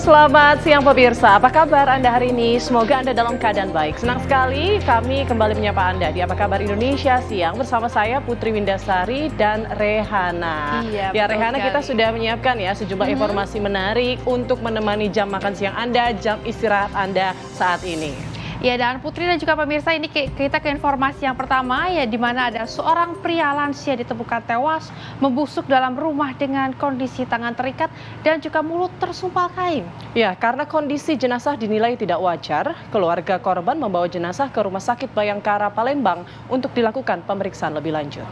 selamat siang pemirsa. Apa kabar Anda hari ini? Semoga Anda dalam keadaan baik. Senang sekali kami kembali menyapa Anda di Apa Kabar Indonesia Siang bersama saya Putri Windasari dan Rehana. Iya, ya Rehana, sekali. kita sudah menyiapkan ya sejumlah informasi menarik untuk menemani jam makan siang Anda, jam istirahat Anda saat ini. Ya, dan Putri dan juga pemirsa, ini kita ke informasi yang pertama, ya, di mana ada seorang pria lansia ditemukan tewas membusuk dalam rumah dengan kondisi tangan terikat dan juga mulut tersumpal kain. Ya, karena kondisi jenazah dinilai tidak wajar, keluarga korban membawa jenazah ke Rumah Sakit Bayangkara Palembang untuk dilakukan pemeriksaan lebih lanjut.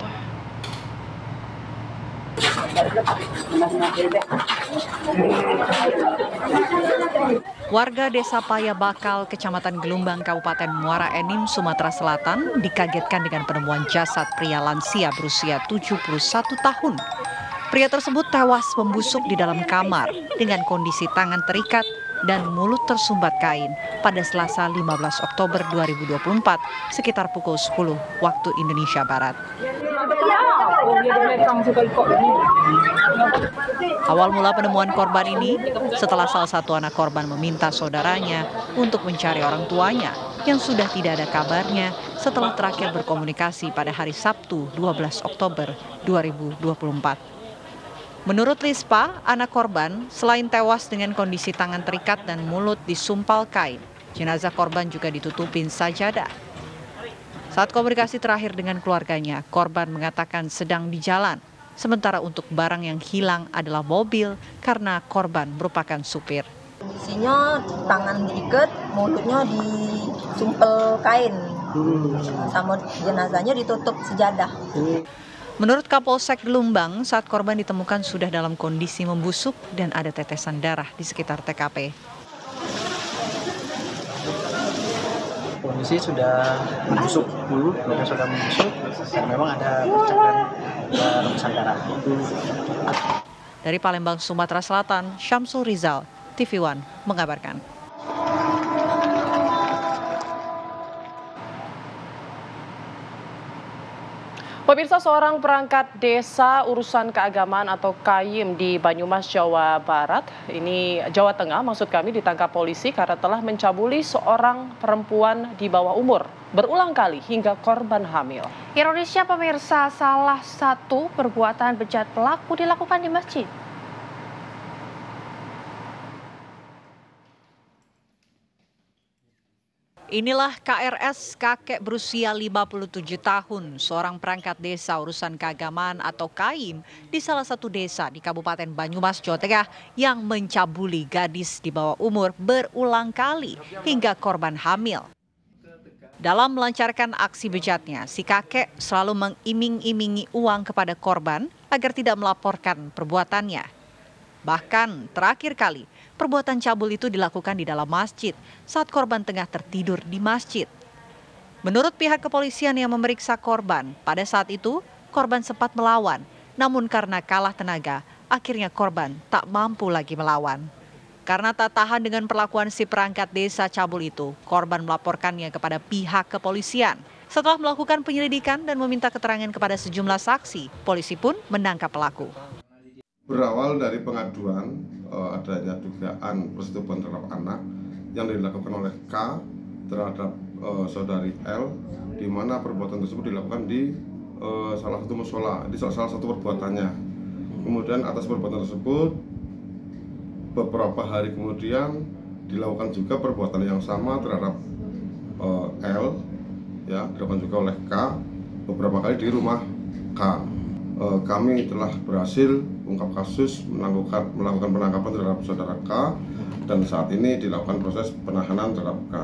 Warga Desa Payabakal, Kecamatan Gelumbang, Kabupaten Muara Enim, Sumatera Selatan dikagetkan dengan penemuan jasad pria lansia berusia 71 tahun. Pria tersebut tewas membusuk di dalam kamar dengan kondisi tangan terikat dan mulut tersumbat kain pada Selasa 15 Oktober 2024 sekitar pukul 10 waktu Indonesia Barat. Awal mula penemuan korban ini setelah salah satu anak korban meminta saudaranya untuk mencari orang tuanya yang sudah tidak ada kabarnya setelah terakhir berkomunikasi pada hari Sabtu 12 Oktober 2024. Menurut Lispa, anak korban selain tewas dengan kondisi tangan terikat dan mulut disumpal kain, jenazah korban juga ditutupin sajadah. Saat komunikasi terakhir dengan keluarganya, korban mengatakan sedang di jalan. Sementara untuk barang yang hilang adalah mobil karena korban merupakan supir. Kondisinya tangan diikat, mulutnya disumpel kain, sama jenazahnya ditutup sejadah. Menurut Kapolsek Gelumbang, saat korban ditemukan sudah dalam kondisi membusuk dan ada tetesan darah di sekitar TKP. Kondisi sudah membusuk, dan memang ada percikan rebesan darah. Dari Palembang, Sumatera Selatan, Syamsul Rizal, TV One mengabarkan. Pemirsa, seorang perangkat desa urusan keagamaan atau KAYIM di Banyumas, Jawa Barat, ini Jawa Tengah maksud kami, ditangkap polisi karena telah mencabuli seorang perempuan di bawah umur berulang kali hingga korban hamil. Ironisnya pemirsa, salah satu perbuatan bejat pelaku dilakukan di masjid. Inilah KRS, kakek berusia 57 tahun, seorang perangkat desa urusan keagamaan atau KAYIM di salah satu desa di Kabupaten Banyumas, Jawa Tengah yang mencabuli gadis di bawah umur berulang kali hingga korban hamil. Dalam melancarkan aksi bejatnya, si kakek selalu mengiming-imingi uang kepada korban agar tidak melaporkan perbuatannya. Bahkan terakhir kali, perbuatan cabul itu dilakukan di dalam masjid saat korban tengah tertidur di masjid. Menurut pihak kepolisian yang memeriksa korban, pada saat itu korban sempat melawan, namun karena kalah tenaga, akhirnya korban tak mampu lagi melawan. Karena tak tahan dengan perlakuan si perangkat desa cabul itu, korban melaporkannya kepada pihak kepolisian. Setelah melakukan penyelidikan dan meminta keterangan kepada sejumlah saksi, polisi pun menangkap pelaku. Berawal dari pengaduan adanya dugaan persetubuhan terhadap anak yang dilakukan oleh K terhadap saudari L, di mana perbuatan tersebut dilakukan di salah satu musola, di salah satu perbuatannya. Kemudian atas perbuatan tersebut, beberapa hari kemudian dilakukan juga perbuatan yang sama terhadap L, ya, dilakukan juga oleh K beberapa kali di rumah K. Kami telah berhasil ungkap kasus, melakukan penangkapan terhadap saudara K, dan saat ini dilakukan proses penahanan terhadap K.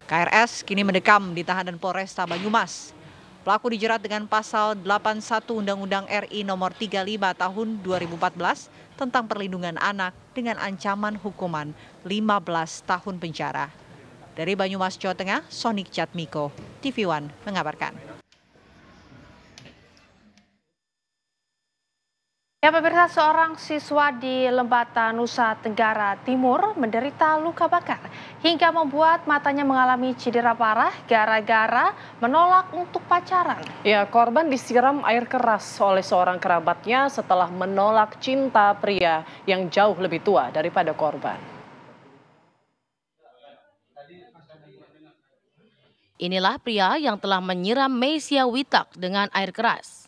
KRS kini mendekam di tahanan Polresta Banyumas. Pelaku dijerat dengan pasal 81 Undang-Undang RI nomor 35 tahun 2014 tentang perlindungan anak dengan ancaman hukuman 15 tahun penjara. Dari Banyumas, Jawa Tengah, Sonik Jatmiko, TV One mengabarkan. Ya pemirsa, seorang siswa di Lembata, Nusa Tenggara Timur menderita luka bakar hingga membuat matanya mengalami cedera parah gara-gara menolak untuk pacaran. Ya, korban disiram air keras oleh seorang kerabatnya setelah menolak cinta pria yang jauh lebih tua daripada korban. Inilah pria yang telah menyiram Meisya Witak dengan air keras.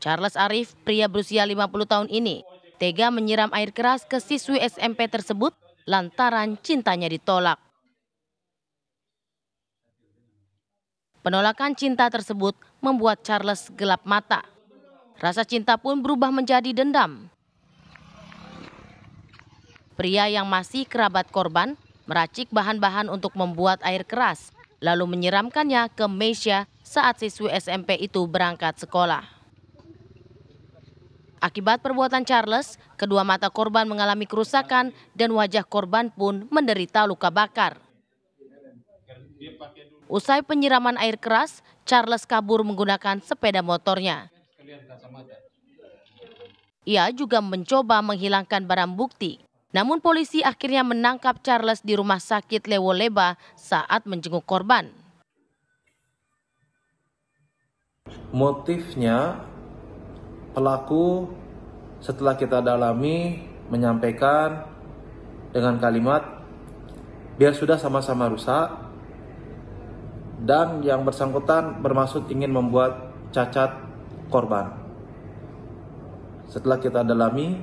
Charles Arif, pria berusia 50 tahun ini, tega menyiram air keras ke siswi SMP tersebut lantaran cintanya ditolak. Penolakan cinta tersebut membuat Charles gelap mata. Rasa cinta pun berubah menjadi dendam. Pria yang masih kerabat korban meracik bahan-bahan untuk membuat air keras, lalu menyiramkannya ke Meisya saat siswi SMP itu berangkat sekolah. Akibat perbuatan Charles, kedua mata korban mengalami kerusakan dan wajah korban pun menderita luka bakar. Usai penyiraman air keras, Charles kabur menggunakan sepeda motornya. Ia juga mencoba menghilangkan barang bukti. Namun polisi akhirnya menangkap Charles di rumah sakit Lewoleba saat menjenguk korban. Motifnya, pelaku setelah kita dalami menyampaikan dengan kalimat biar sudah sama-sama rusak, dan yang bersangkutan bermaksud ingin membuat cacat korban. Setelah kita dalami,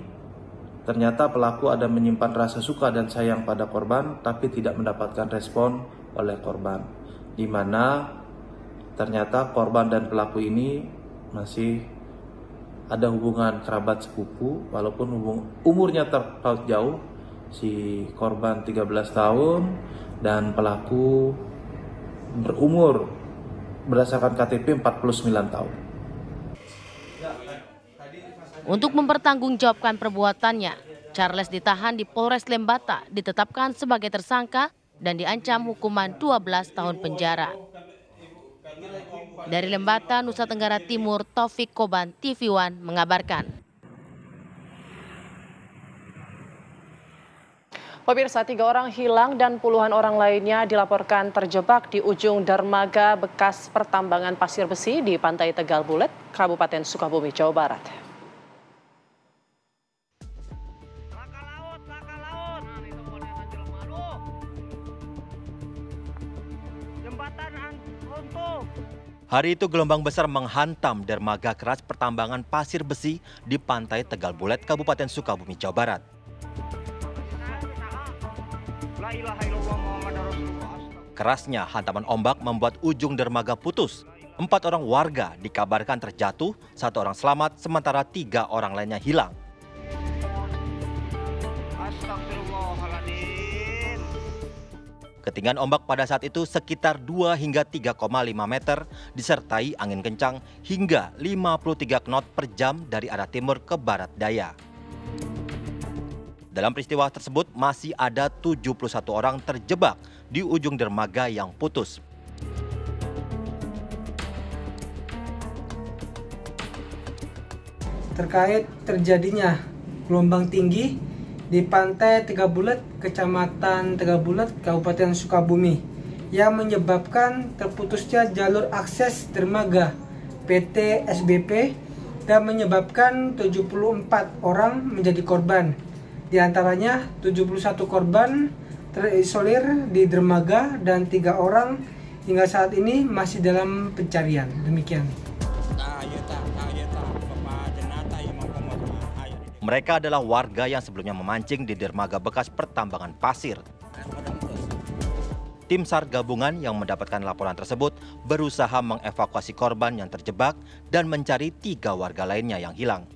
ternyata pelaku ada menyimpan rasa suka dan sayang pada korban tapi tidak mendapatkan respon oleh korban, di mana ternyata korban dan pelaku ini masih ada hubungan kerabat sepupu, walaupun umurnya terpaut jauh. Si korban 13 tahun dan pelaku berumur berdasarkan KTP 49 tahun. Untuk mempertanggungjawabkan perbuatannya, Charles ditahan di Polres Lembata, ditetapkan sebagai tersangka dan diancam hukuman 12 tahun penjara. Dari Lembata, Nusa Tenggara Timur, Taufik Koban, TV One mengabarkan. Pemirsa, 3 orang hilang dan puluhan orang lainnya dilaporkan terjebak di ujung dermaga bekas pertambangan pasir besi di Pantai Tegal Bulet, Kabupaten Sukabumi, Jawa Barat. Hari itu gelombang besar menghantam dermaga keras pertambangan pasir besi di Pantai Tegal Bulet, Kabupaten Sukabumi, Jawa Barat. Kerasnya hantaman ombak membuat ujung dermaga putus. 4 orang warga dikabarkan terjatuh, 1 orang selamat, sementara 3 orang lainnya hilang. Ketinggian ombak pada saat itu sekitar 2 hingga 3,5 meter, disertai angin kencang hingga 53 knot per jam dari arah timur ke barat daya. Dalam peristiwa tersebut masih ada 71 orang terjebak di ujung dermaga yang putus. Terkait terjadinya gelombang tinggi di Pantai Tegal Bulet, Kecamatan Tegal Bulet, Kabupaten Sukabumi, yang menyebabkan terputusnya jalur akses dermaga PT SBP dan menyebabkan 74 orang menjadi korban. Di antaranya 71 korban terisolir di dermaga dan 3 orang hingga saat ini masih dalam pencarian. Demikian. Mereka adalah warga yang sebelumnya memancing di dermaga bekas pertambangan pasir. Tim SAR gabungan yang mendapatkan laporan tersebut berusaha mengevakuasi korban yang terjebak dan mencari 3 warga lainnya yang hilang.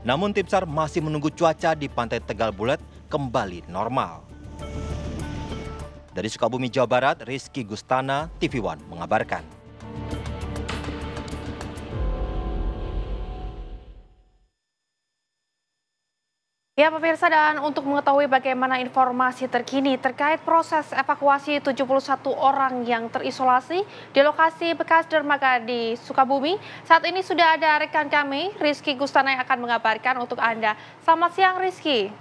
Namun tim SAR masih menunggu cuaca di Pantai Tegal Bulet kembali normal. Dari Sukabumi, Jawa Barat, Rizky Gustana, TV One mengabarkan. Ya pemirsa, dan untuk mengetahui bagaimana informasi terkini terkait proses evakuasi 71 orang yang terisolasi di lokasi bekas dermaga di Sukabumi, saat ini sudah ada rekan kami, Rizky Gustana, yang akan mengabarkan untuk Anda. Selamat siang Rizky.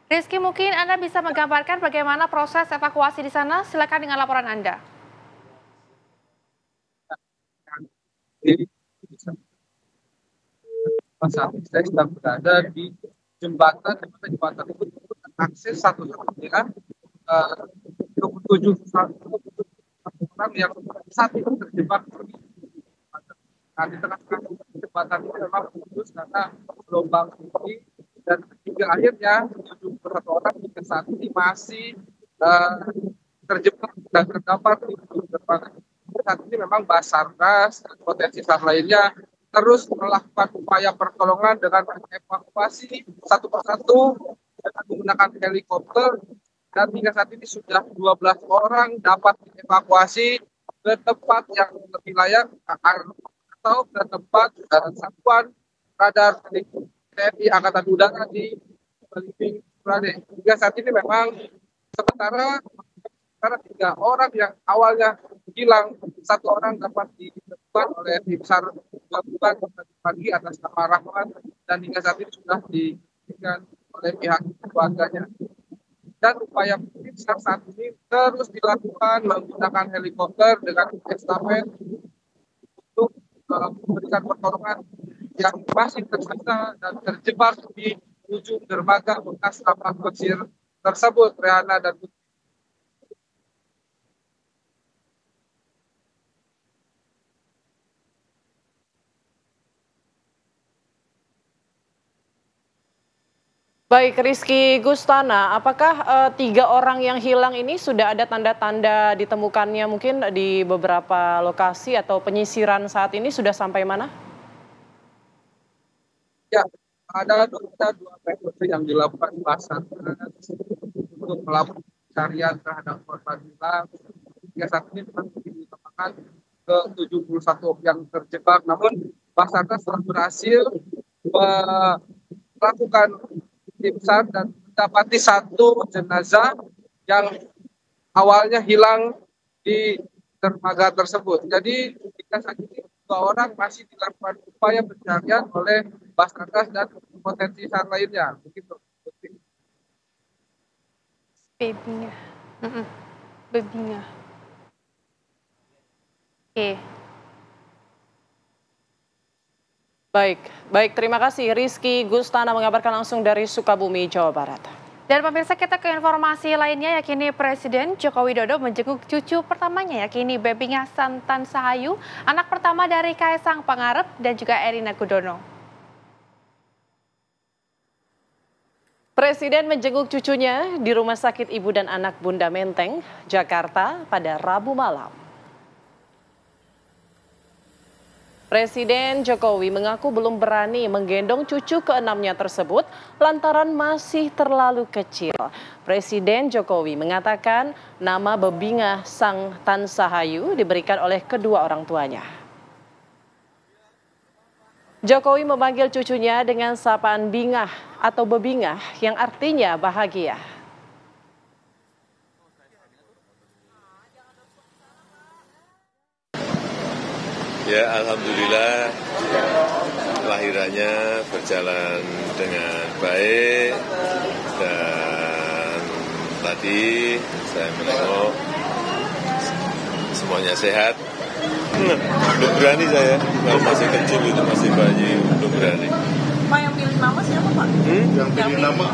Rizky, mungkin Anda bisa menggambarkan bagaimana proses evakuasi di sana? Silakan dengan laporan Anda. Saat ini saya sedang berada di jembatan itu akses satu-satunya 27 orang yang saat itu terjebak di tengah-tengah jembatan ini memang putus karena gelombang tinggi, dan hingga akhirnya 71 orang hingga saat ini masih terjebak dan terdampar di dermaga. Saat ini memang Basarnas dan potensi SAR lainnya terus melakukan upaya pertolongan dengan evakuasi satu persatu dengan menggunakan helikopter, dan hingga saat ini sudah 12 orang dapat dievakuasi ke tempat yang lebih layak atau ke tempat satuan radar TNI Angkatan Udara di Belitung. Hingga saat ini memang sementara 3 orang yang awalnya hilang, 1 orang dapat ditemukan oleh tim SAR gabungan pagi atas nama Rahman, dan hingga saat ini sudah diberikan oleh pihak keluarganya. Dan upaya tim SAR saat ini terus dilakukan menggunakan helikopter dengan estafet untuk memberikan pertolongan yang masih tersisa dan terjebak di ujung dermaga bekas kapal pesir tersebut, Riana dan Putri. Baik, Rizky Gustana, apakah 3 orang yang hilang ini sudah ada tanda-tanda ditemukannya mungkin di beberapa lokasi atau penyisiran saat ini sudah sampai mana? Ya, ada 2 metode yang dilakukan Basarnas untuk melakukan pencarian terhadap korban hilang. Hingga saat ini masih ditemukan ke 71 yang terjebak, namun Basarnas telah berhasil melakukan tim SAR dan mendapati 1 jenazah yang awalnya hilang di dermaga tersebut. Jadi hingga saat ini 2 orang masih dilakukan upaya pencarian oleh Basarnas dan potensi SAR lainnya. Begitu. Babynya. Babynya. Oke. Baik, terima kasih Rizky Gustana mengabarkan langsung dari Sukabumi, Jawa Barat. Dan pemirsa, kita ke informasi lainnya, yakini Presiden Joko Widodo menjenguk cucu pertamanya, yakini Baby Ngasan Tan Sahayu, anak pertama dari Kaisang Pangarep dan juga Erina Gudono. Presiden menjenguk cucunya di Rumah Sakit Ibu dan Anak Bunda Menteng, Jakarta pada Rabu malam. Presiden Jokowi mengaku belum berani menggendong cucu ke-6-nya tersebut lantaran masih terlalu kecil. Presiden Jokowi mengatakan nama Bebingah Sang Tan Sahayu diberikan oleh kedua orang tuanya. Jokowi memanggil cucunya dengan sapaan Bingah atau Bebingah yang artinya bahagia. Ya, alhamdulillah kelahirannya berjalan dengan baik, dan tadi saya menengok semuanya sehat. Belum berani saya, kalau masih kecil itu masih bayi, belum berani. Pak, yang pilih nama siapa Pak? Yang pilih nama?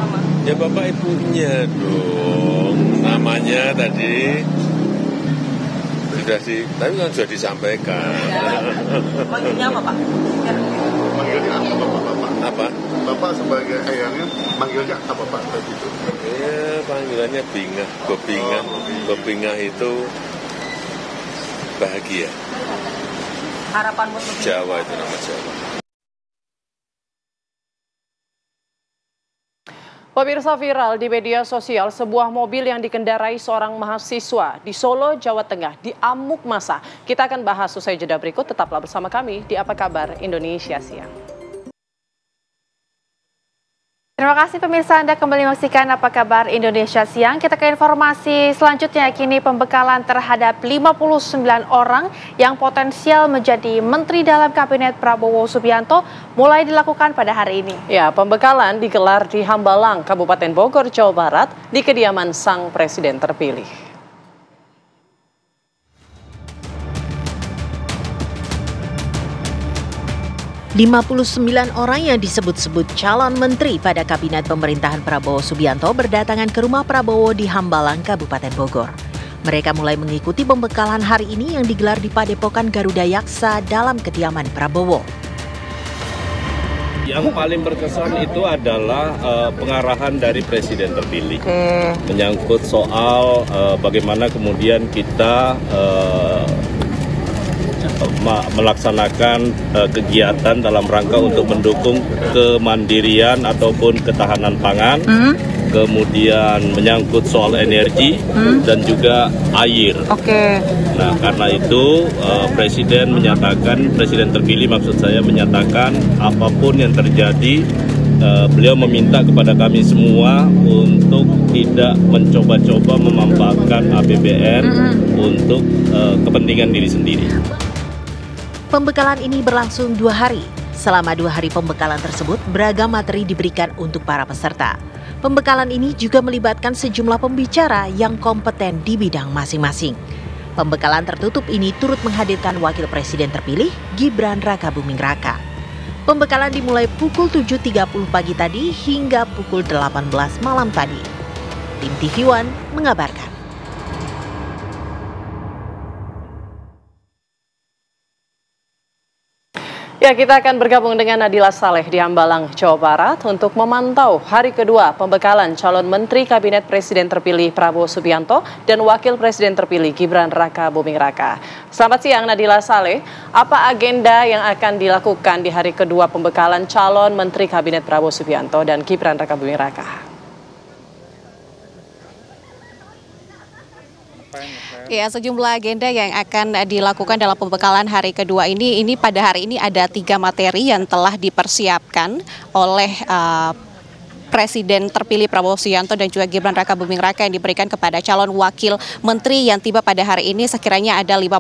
Ya bapak ibunya dong, namanya tadi. Tapi kan sudah disampaikan. Manggilnya apa Pak? Manggilnya apa? Apa? Bapak sebagai ayahnya manggilnya apa Pak? Itu? Ya, panggilannya Bingah, Bebingah. Bebingah itu bahagia. Harapan buat Bebingah. Jawa itu nama Jawa. Pemirsa, viral di media sosial sebuah mobil yang dikendarai seorang mahasiswa di Solo, Jawa Tengah diamuk massa. Kita akan bahas usai jeda berikut, tetaplah bersama kami di Apa Kabar Indonesia Siang. Terima kasih pemirsa, Anda kembali menyaksikan Apa Kabar Indonesia Siang. Kita ke informasi selanjutnya, kini pembekalan terhadap 59 orang yang potensial menjadi menteri dalam Kabinet Prabowo Subianto mulai dilakukan pada hari ini. Ya, pembekalan digelar di Hambalang, Kabupaten Bogor, Jawa Barat, di kediaman sang presiden terpilih. ...59 orang yang disebut-sebut calon menteri pada Kabinet Pemerintahan Prabowo Subianto berdatangan ke rumah Prabowo di Hambalang, Kabupaten Bogor. Mereka mulai mengikuti pembekalan hari ini yang digelar di Padepokan Garuda Yaksa dalam kediaman Prabowo. Yang paling berkesan itu adalah pengarahan dari Presiden terpilih. Menyangkut soal bagaimana kemudian kita melaksanakan kegiatan dalam rangka untuk mendukung kemandirian ataupun ketahanan pangan, kemudian menyangkut soal energi dan juga air. Nah, karena itu Presiden terpilih maksud saya menyatakan apapun yang terjadi, beliau meminta kepada kami semua untuk tidak mencoba-coba memanfaatkan APBN untuk kepentingan diri sendiri. Pembekalan ini berlangsung 2 hari. Selama 2 hari pembekalan tersebut, beragam materi diberikan untuk para peserta. Pembekalan ini juga melibatkan sejumlah pembicara yang kompeten di bidang masing-masing. Pembekalan tertutup ini turut menghadirkan Wakil Presiden terpilih, Gibran Rakabuming Raka. Pembekalan dimulai pukul 7.30 pagi tadi hingga pukul 18 malam tadi. Tim TV One mengabarkan. Ya, kita akan bergabung dengan Nadila Saleh di Hambalang, Jawa Barat untuk memantau hari kedua pembekalan calon Menteri Kabinet Presiden terpilih Prabowo Subianto dan Wakil Presiden terpilih Gibran Rakabuming Raka. Selamat siang Nadila Saleh, apa agenda yang akan dilakukan di hari kedua pembekalan calon Menteri Kabinet Prabowo Subianto dan Gibran Rakabuming Raka? Ya, sejumlah agenda yang akan dilakukan dalam pembekalan hari kedua ini pada hari ini ada 3 materi yang telah dipersiapkan oleh Presiden terpilih Prabowo Subianto dan juga Gibran Rakabuming Raka yang diberikan kepada calon wakil menteri yang tiba pada hari ini. Sekiranya ada 54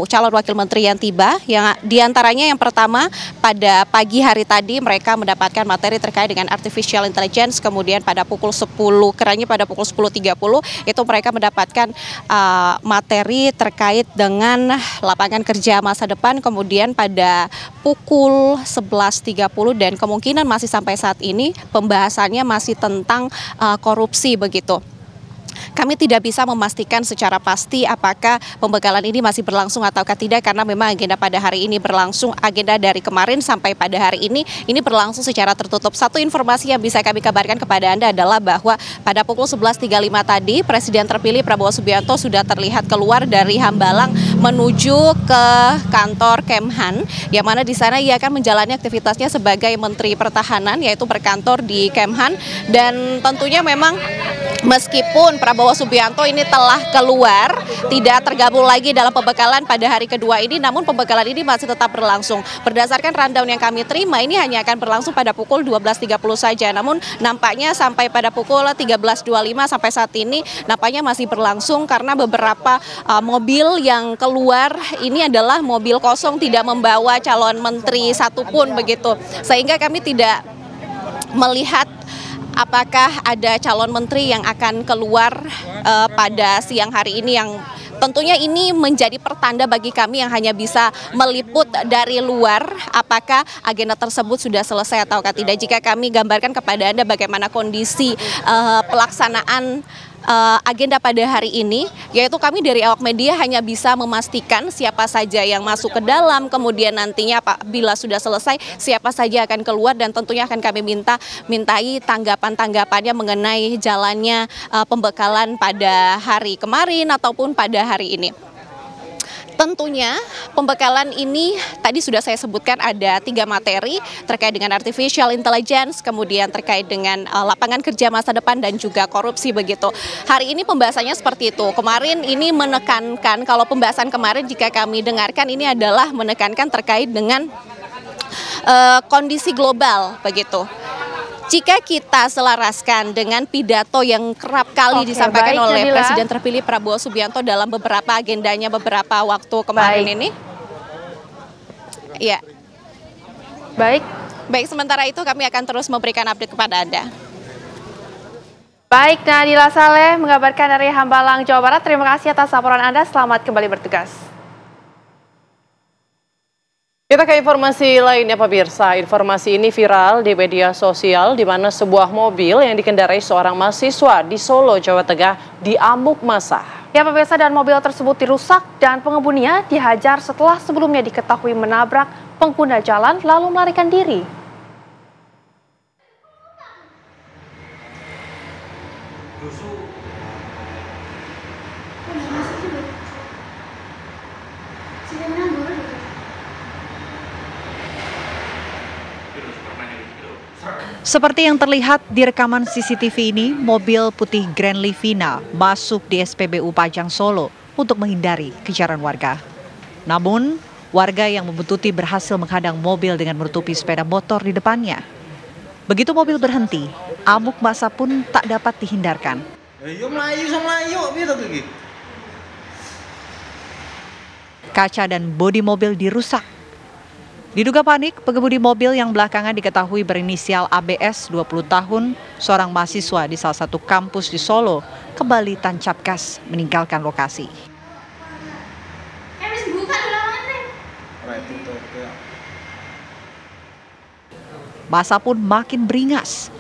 calon wakil menteri yang tiba, yang diantaranya yang pertama pada pagi hari tadi mereka mendapatkan materi terkait dengan artificial intelligence, kemudian pada pukul 10, kiranya pada pukul 10.30 itu mereka mendapatkan materi terkait dengan lapangan kerja masa depan, kemudian pada pukul 11.30 dan kemungkinan masih sampai saat ini pembahasannya masih tentang korupsi begitu. Kami tidak bisa memastikan secara pasti apakah pembekalan ini masih berlangsung ataukah tidak, karena memang agenda pada hari ini berlangsung, agenda dari kemarin sampai pada hari ini berlangsung secara tertutup. Satu informasi yang bisa kami kabarkan kepada Anda adalah bahwa pada pukul 11.35 tadi Presiden terpilih Prabowo Subianto sudah terlihat keluar dari Hambalang menuju ke kantor Kemhan, yang mana di sana ia akan menjalani aktivitasnya sebagai Menteri Pertahanan, yaitu berkantor di Kemhan. Dan tentunya memang meskipun Prabowo Subianto ini telah keluar, tidak tergabung lagi dalam pembekalan pada hari kedua ini, namun pembekalan ini masih tetap berlangsung. Berdasarkan rundown yang kami terima, ini hanya akan berlangsung pada pukul 12.30 saja, namun nampaknya sampai pada pukul 13.25 sampai saat ini nampaknya masih berlangsung karena beberapa mobil yang keluar ini adalah mobil kosong, tidak membawa calon menteri satupun begitu, sehingga kami tidak melihat apakah ada calon menteri yang akan keluar pada siang hari ini, yang tentunya ini menjadi pertanda bagi kami yang hanya bisa meliput dari luar apakah agenda tersebut sudah selesai atau tidak. Jika kami gambarkan kepada Anda bagaimana kondisi pelaksanaan agenda pada hari ini, yaitu kami dari awak media hanya bisa memastikan siapa saja yang masuk ke dalam, kemudian nantinya apabila sudah selesai siapa saja akan keluar, dan tentunya akan kami mintai tanggapan-tanggapannya mengenai jalannya pembekalan pada hari kemarin ataupun pada hari ini. Tentunya pembekalan ini tadi sudah saya sebutkan ada 3 materi terkait dengan artificial intelligence, kemudian terkait dengan lapangan kerja masa depan dan juga korupsi begitu. Hari ini pembahasannya seperti itu. Kemarin ini menekankan, kalau pembahasan kemarin jika kami dengarkan ini adalah menekankan terkait dengan kondisi global begitu. Jika kita selaraskan dengan pidato yang kerap kali disampaikan oleh Presiden terpilih Prabowo Subianto dalam beberapa agendanya beberapa waktu kemarin ini. Ya. Baik, sementara itu kami akan terus memberikan update kepada Anda. Baik, Nadila Saleh mengabarkan dari Hambalang, Jawa Barat. Terima kasih atas laporan Anda. Selamat kembali bertugas. Kita ke informasi lainnya pemirsa. Informasi ini viral di media sosial di mana sebuah mobil yang dikendarai seorang mahasiswa di Solo, Jawa Tengah diamuk massa. Ya pemirsa, dan mobil tersebut dirusak dan pengemudinya dihajar setelah sebelumnya diketahui menabrak pengguna jalan lalu melarikan diri. Seperti yang terlihat di rekaman CCTV ini, mobil putih Grand Livina masuk di SPBU Pajang Solo untuk menghindari kejaran warga. Namun, warga yang membuntuti berhasil menghadang mobil dengan menutupi sepeda motor di depannya. Begitu mobil berhenti, amuk massa pun tak dapat dihindarkan. Kaca dan bodi mobil dirusak. Diduga panik, pengemudi mobil yang belakangan diketahui berinisial ABS 20 tahun, seorang mahasiswa di salah satu kampus di Solo, kembali tancap gas meninggalkan lokasi. Massa pun makin beringas.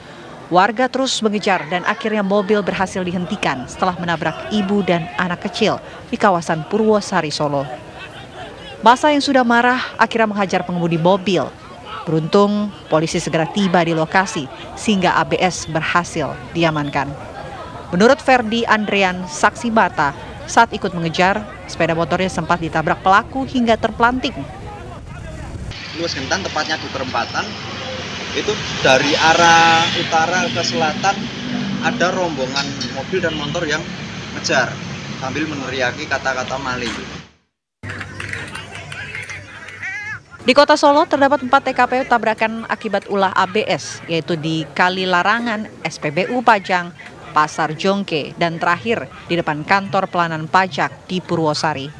Warga terus mengejar dan akhirnya mobil berhasil dihentikan setelah menabrak ibu dan anak kecil di kawasan Purwosari, Solo. Massa yang sudah marah akhirnya menghajar pengemudi mobil. Beruntung polisi segera tiba di lokasi sehingga ABS berhasil diamankan. Menurut Ferdi Andrean, saksi mata, saat ikut mengejar, sepeda motornya sempat ditabrak pelaku hingga terpelanting. Luas Kentan, tepatnya di perempatan, itu dari arah utara ke selatan ada rombongan mobil dan motor yang ngejar sambil meneriaki kata-kata maling. Di Kota Solo terdapat 4 TKP tabrakan akibat ulah ABS, yaitu di Kali Larangan, SPBU Pajang, Pasar Jongke, dan terakhir di depan kantor pelayanan pajak di Purwosari.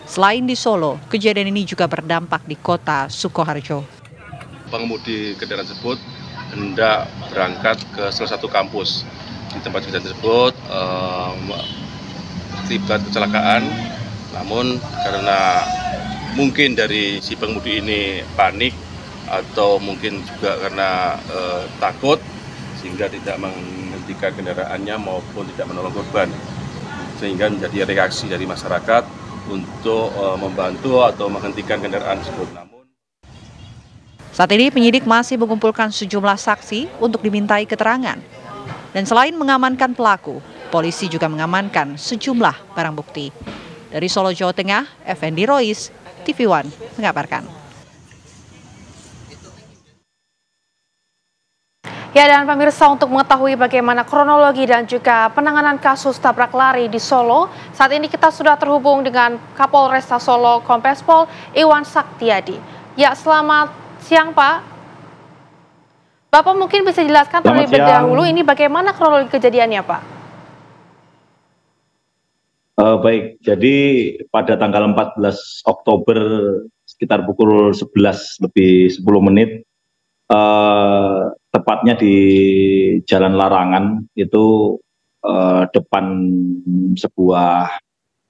Selain di Solo, kejadian ini juga berdampak di Kota Sukoharjo. Pengemudi kendaraan tersebut hendak berangkat ke salah satu kampus. Di tempat kejadian tersebut terlibat kecelakaan, namun karena mungkin dari si pengemudi ini panik atau mungkin juga karena takut sehingga tidak menghentikan kendaraannya maupun tidak menolong korban, sehingga menjadi reaksi dari masyarakat untuk membantu atau menghentikan kendaraan tersebut. Saat ini penyidik masih mengumpulkan sejumlah saksi untuk dimintai keterangan. Dan selain mengamankan pelaku, polisi juga mengamankan sejumlah barang bukti. Dari Solo, Jawa Tengah, Effendi Rois, TV One mengabarkan. Ya, dan pemirsa, untuk mengetahui bagaimana kronologi dan juga penanganan kasus tabrak lari di Solo, saat ini kita sudah terhubung dengan Kapolresta Solo Kombes Pol Iwan Saktiadi. Ya, selamat siang Pak. Bapak mungkin bisa jelaskan terlebih dahulu ini bagaimana kronologi kejadiannya Pak? Baik, jadi pada tanggal 14 Oktober sekitar pukul 11 lebih 10 menit, tepatnya di Jalan Larangan, itu depan sebuah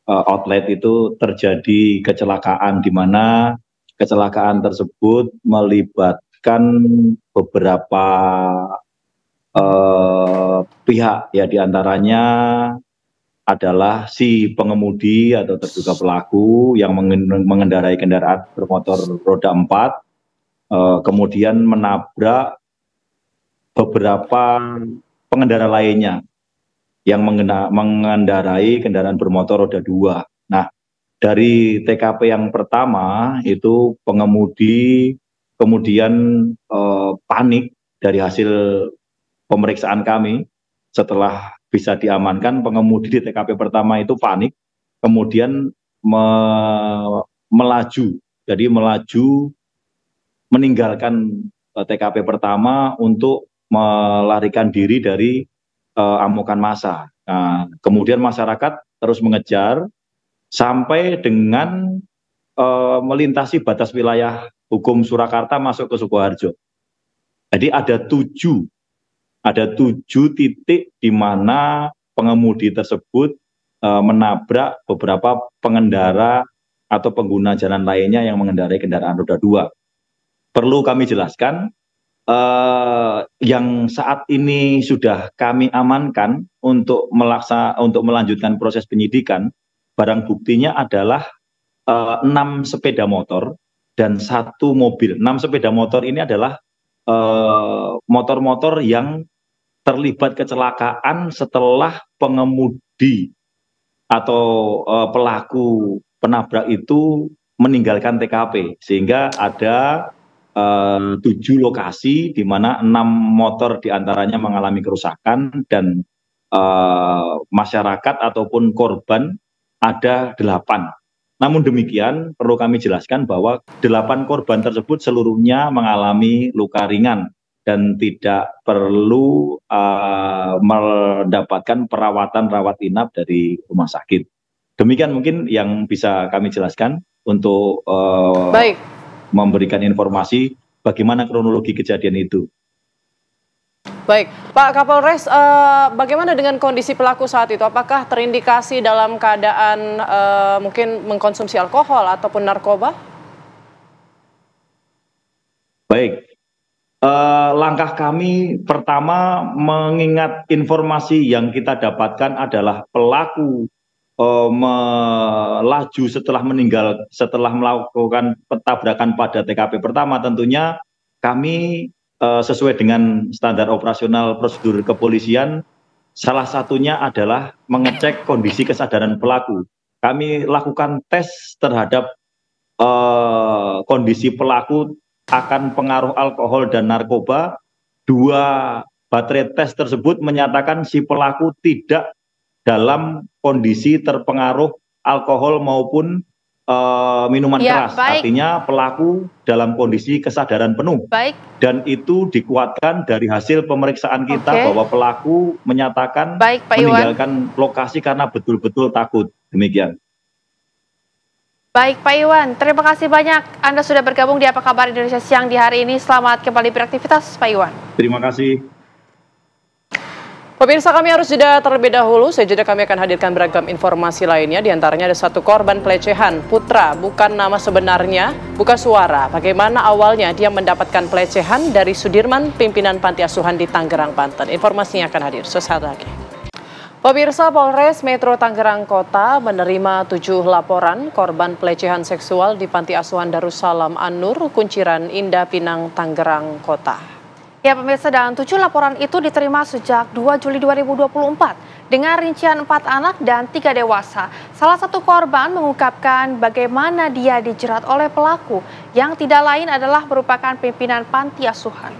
outlet itu terjadi kecelakaan, di mana kecelakaan tersebut melibatkan beberapa pihak, ya diantaranya adalah si pengemudi atau terduga pelaku yang mengendarai kendaraan bermotor roda 4, kemudian menabrak beberapa pengendara lainnya yang mengendarai kendaraan bermotor roda 2. Nah, dari TKP yang pertama itu pengemudi kemudian panik. Dari hasil pemeriksaan kami, setelah bisa diamankan, pengemudi di TKP pertama itu panik, kemudian melaju meninggalkan TKP pertama untuk melarikan diri dari amukan massa. Nah, kemudian masyarakat terus mengejar sampai dengan melintasi batas wilayah hukum Surakarta masuk ke Sukoharjo. Jadi ada tujuh titik di mana pengemudi tersebut menabrak beberapa pengendara atau pengguna jalan lainnya yang mengendarai kendaraan roda 2. Perlu kami jelaskan, yang saat ini sudah kami amankan untuk melanjutkan proses penyidikan, barang buktinya adalah 6 sepeda motor dan 1 mobil. 6 sepeda motor ini adalah motor-motor yang terlibat kecelakaan setelah pengemudi atau pelaku penabrak itu meninggalkan TKP, sehingga ada 7 lokasi di mana 6 motor diantaranya mengalami kerusakan dan masyarakat ataupun korban ada 8. Namun demikian perlu kami jelaskan bahwa 8 korban tersebut seluruhnya mengalami luka ringan dan tidak perlu mendapatkan perawatan rawat inap dari rumah sakit. Demikian mungkin yang bisa kami jelaskan untuk memberikan informasi bagaimana kronologi kejadian itu. Baik, Pak Kapolres, bagaimana dengan kondisi pelaku saat itu? Apakah terindikasi dalam keadaan mungkin mengkonsumsi alkohol ataupun narkoba? Baik, langkah kami pertama mengingat informasi yang kita dapatkan adalah pelaku melaju setelah melakukan tabrakan pada TKP. Pertama tentunya kami sesuai dengan standar operasional prosedur kepolisian, salah satunya adalah mengecek kondisi kesadaran pelaku. Kami lakukan tes terhadap kondisi pelaku akan pengaruh alkohol dan narkoba. 2 baterai tes tersebut menyatakan si pelaku tidak dalam kondisi terpengaruh alkohol maupun minuman keras. Artinya pelaku dalam kondisi kesadaran penuh. Dan itu dikuatkan dari hasil pemeriksaan kita bahwa pelaku menyatakan meninggalkan lokasi karena betul-betul takut. Demikian. Baik Pak Iwan, terima kasih banyak Anda sudah bergabung di Apa Kabar Indonesia Siang di hari ini. Selamat kembali beraktivitas Pak Iwan. Terima kasih. Pemirsa, kami harus jeda terlebih dahulu. Sejenak kami akan hadirkan beragam informasi lainnya. Di antaranya ada 1 korban pelecehan. Putra, bukan nama sebenarnya, buka suara. Bagaimana awalnya dia mendapatkan pelecehan dari Sudirman, pimpinan panti asuhan di Tangerang, Banten. Informasinya akan hadir sesaat lagi. Pemirsa, Polres Metro Tangerang Kota menerima 7 laporan korban pelecehan seksual di Panti Asuhan Darussalam An-Nur, Kunciran Indah Pinang, Tangerang Kota. Ya pemirsa, dan 7 laporan itu diterima sejak 2 Juli 2024 dengan rincian 4 anak dan 3 dewasa. Salah satu korban mengungkapkan bagaimana dia dijerat oleh pelaku yang tidak lain adalah merupakan pimpinan panti asuhan.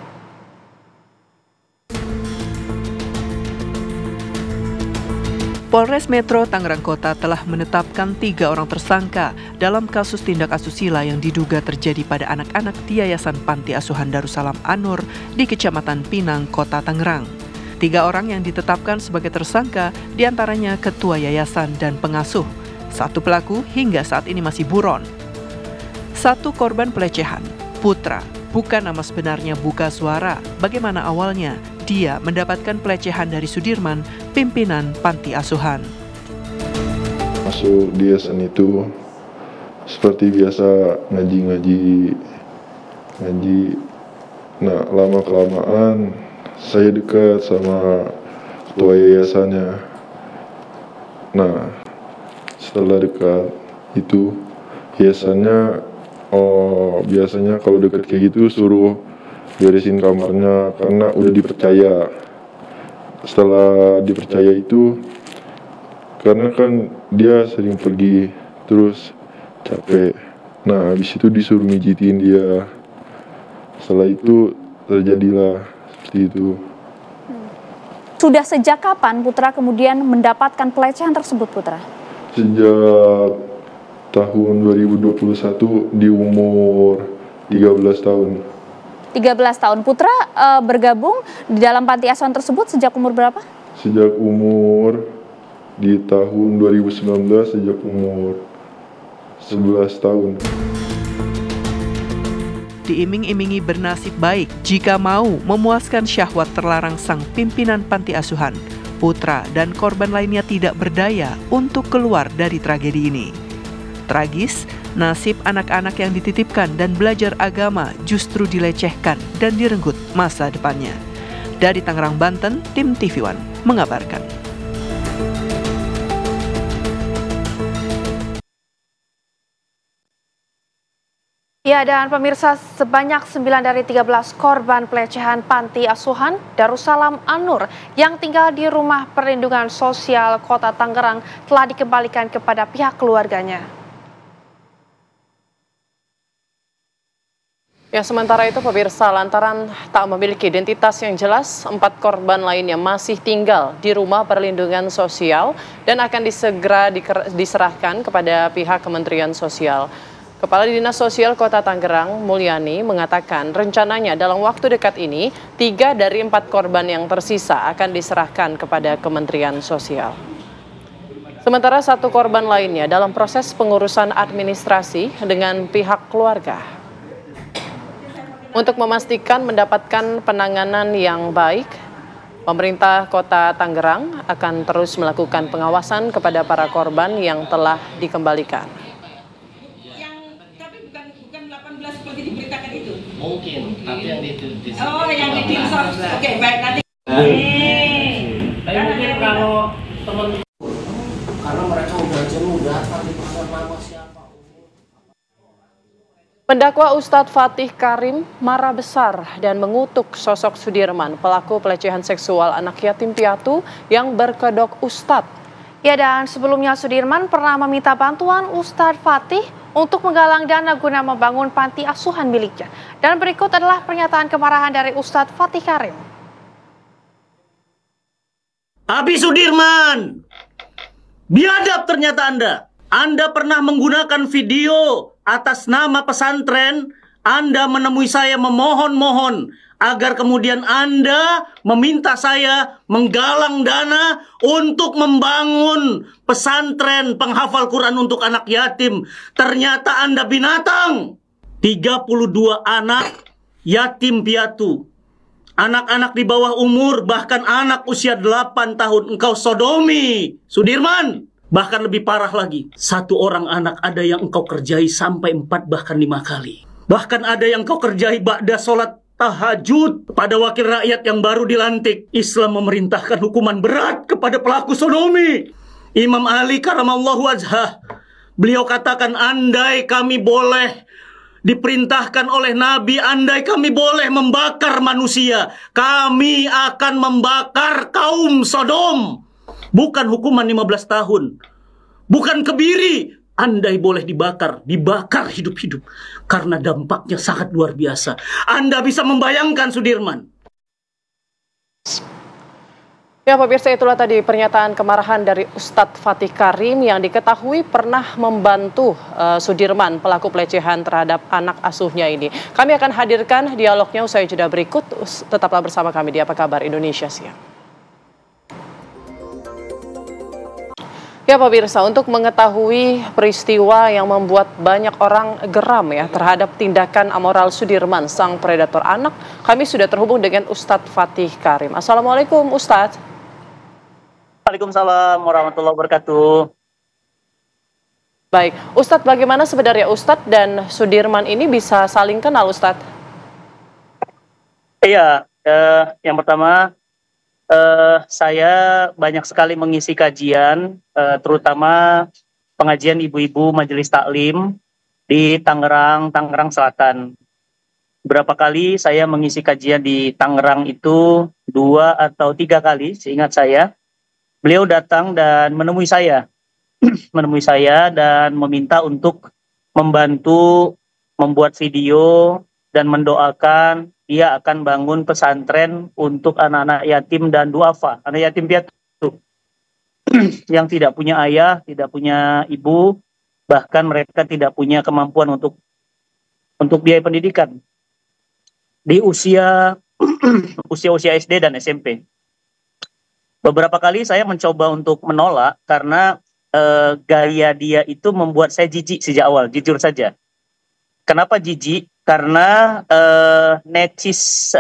Polres Metro Tangerang Kota telah menetapkan 3 orang tersangka dalam kasus tindak asusila yang diduga terjadi pada anak-anak di Yayasan Panti Asuhan Darussalam An-Nur di Kecamatan Pinang, Kota Tangerang. 3 orang yang ditetapkan sebagai tersangka diantaranya ketua yayasan dan pengasuh. 1 pelaku hingga saat ini masih buron. 1 korban pelecehan, Putra, bukan nama sebenarnya buka suara. Bagaimana awalnya dia mendapatkan pelecehan dari Sudirman, pimpinan panti asuhan. Masuk di yayasan itu seperti biasa ngaji. Nah, lama-kelamaan saya dekat sama ketua yayasannya. Nah, setelah dekat itu yayasannya biasanya kalau dekat kayak gitu suruh beresin kamarnya karena udah dipercaya. Setelah dipercaya itu, karena kan dia sering pergi terus capek. Nah, habis itu disuruh mijitin dia. Setelah itu terjadilah seperti itu. Sudah sejak kapan Putra kemudian mendapatkan pelecehan tersebut, Putra? Sejak tahun 2021 di umur 13 tahun. 13 tahun. Putra bergabung di dalam panti asuhan tersebut sejak umur berapa? Sejak umur di tahun 2019, sejak umur 11 tahun. Diiming-imingi bernasib baik jika mau memuaskan syahwat terlarang sang pimpinan panti asuhan, Putra dan korban lainnya tidak berdaya untuk keluar dari tragedi ini. Tragis, nasib anak-anak yang dititipkan dan belajar agama justru dilecehkan dan direnggut masa depannya. Dari Tangerang, Banten, tim TV One mengabarkan. Ya, dan pemirsa, sebanyak 9 dari 13 korban pelecehan panti asuhan Darussalam An-Nur yang tinggal di rumah perlindungan sosial Kota Tangerang telah dikembalikan kepada pihak keluarganya. Ya, sementara itu pemirsa, lantaran tak memiliki identitas yang jelas, 4 korban lainnya masih tinggal di rumah perlindungan sosial dan akan segera diserahkan kepada pihak Kementerian Sosial. Kepala Dinas Sosial Kota Tangerang, Mulyani, mengatakan rencananya dalam waktu dekat ini 3 dari 4 korban yang tersisa akan diserahkan kepada Kementerian Sosial. Sementara 1 korban lainnya dalam proses pengurusan administrasi dengan pihak keluarga. Untuk memastikan mendapatkan penanganan yang baik, pemerintah Kota Tangerang akan terus melakukan pengawasan kepada para korban yang telah dikembalikan. Seperti diberitakan itu? Mungkin, tapi yang di oh, yang di Dinsos. Oke, baik, nanti. Tapi mungkin kalau teman, karena mereka udah jenuh datang di pasar nama siapa. Pendakwa Ustadz Fatih Karim marah besar dan mengutuk sosok Sudirman, pelaku pelecehan seksual anak yatim piatu yang berkedok Ustadz. Ya, dan sebelumnya Sudirman pernah meminta bantuan Ustadz Fatih untuk menggalang dana guna membangun panti asuhan miliknya. Dan berikut adalah pernyataan kemarahan dari Ustadz Fatih Karim. Abi Sudirman, biadab ternyata Anda. Anda pernah menggunakan video atas nama pesantren. Anda menemui saya memohon-mohon agar kemudian Anda meminta saya menggalang dana untuk membangun pesantren penghafal Quran untuk anak yatim. Ternyata Anda binatang. 32 anak yatim piatu. Anak-anak di bawah umur, bahkan anak usia 8 tahun engkau sodomi, Sudirman. Bahkan lebih parah lagi, 1 orang anak ada yang engkau kerjai sampai 4 bahkan 5 kali. Bahkan ada yang engkau kerjai ba'da sholat tahajud pada wakil rakyat yang baru dilantik. Islam memerintahkan hukuman berat kepada pelaku sodomi. Imam Ali karamallahu wajhah, beliau katakan, andai kami boleh diperintahkan oleh Nabi, andai kami boleh membakar manusia, kami akan membakar kaum Sodom. Bukan hukuman 15 tahun, bukan kebiri. Andai boleh dibakar hidup-hidup. Karena dampaknya sangat luar biasa. Anda bisa membayangkan, Sudirman. Ya pemirsa, itulah tadi pernyataan kemarahan dari Ustadz Fatih Karim yang diketahui pernah membantu Sudirman, pelaku pelecehan terhadap anak asuhnya ini. Kami akan hadirkan dialognya usai jeda berikut. Tetaplah bersama kami di Apa Kabar Indonesia Siang. Ya pemirsa, untuk mengetahui peristiwa yang membuat banyak orang geram ya terhadap tindakan amoral Sudirman, sang predator anak, kami sudah terhubung dengan Ustadz Fatih Karim. Assalamualaikum Ustadz. Waalaikumsalam warahmatullahi wabarakatuh. Baik, Ustadz, bagaimana sebenarnya Ustadz dan Sudirman ini bisa saling kenal Ustadz? Iya, yang pertama, saya banyak sekali mengisi kajian, terutama pengajian ibu-ibu majelis taklim di Tangerang Selatan. Berapa kali saya mengisi kajian di Tangerang itu 2 atau 3 kali, seingat saya. Beliau datang dan menemui saya, dan meminta untuk membantu membuat video dan mendoakan dia akan bangun pesantren untuk anak-anak yatim dan duafa, anak yatim piatu yang tidak punya ayah, tidak punya ibu, bahkan mereka tidak punya kemampuan untuk biaya pendidikan. di usia usia SD dan SMP. Beberapa kali saya mencoba untuk menolak karena gaya dia itu membuat saya jijik sejak awal, jujur saja. Kenapa jijik? Karena necis,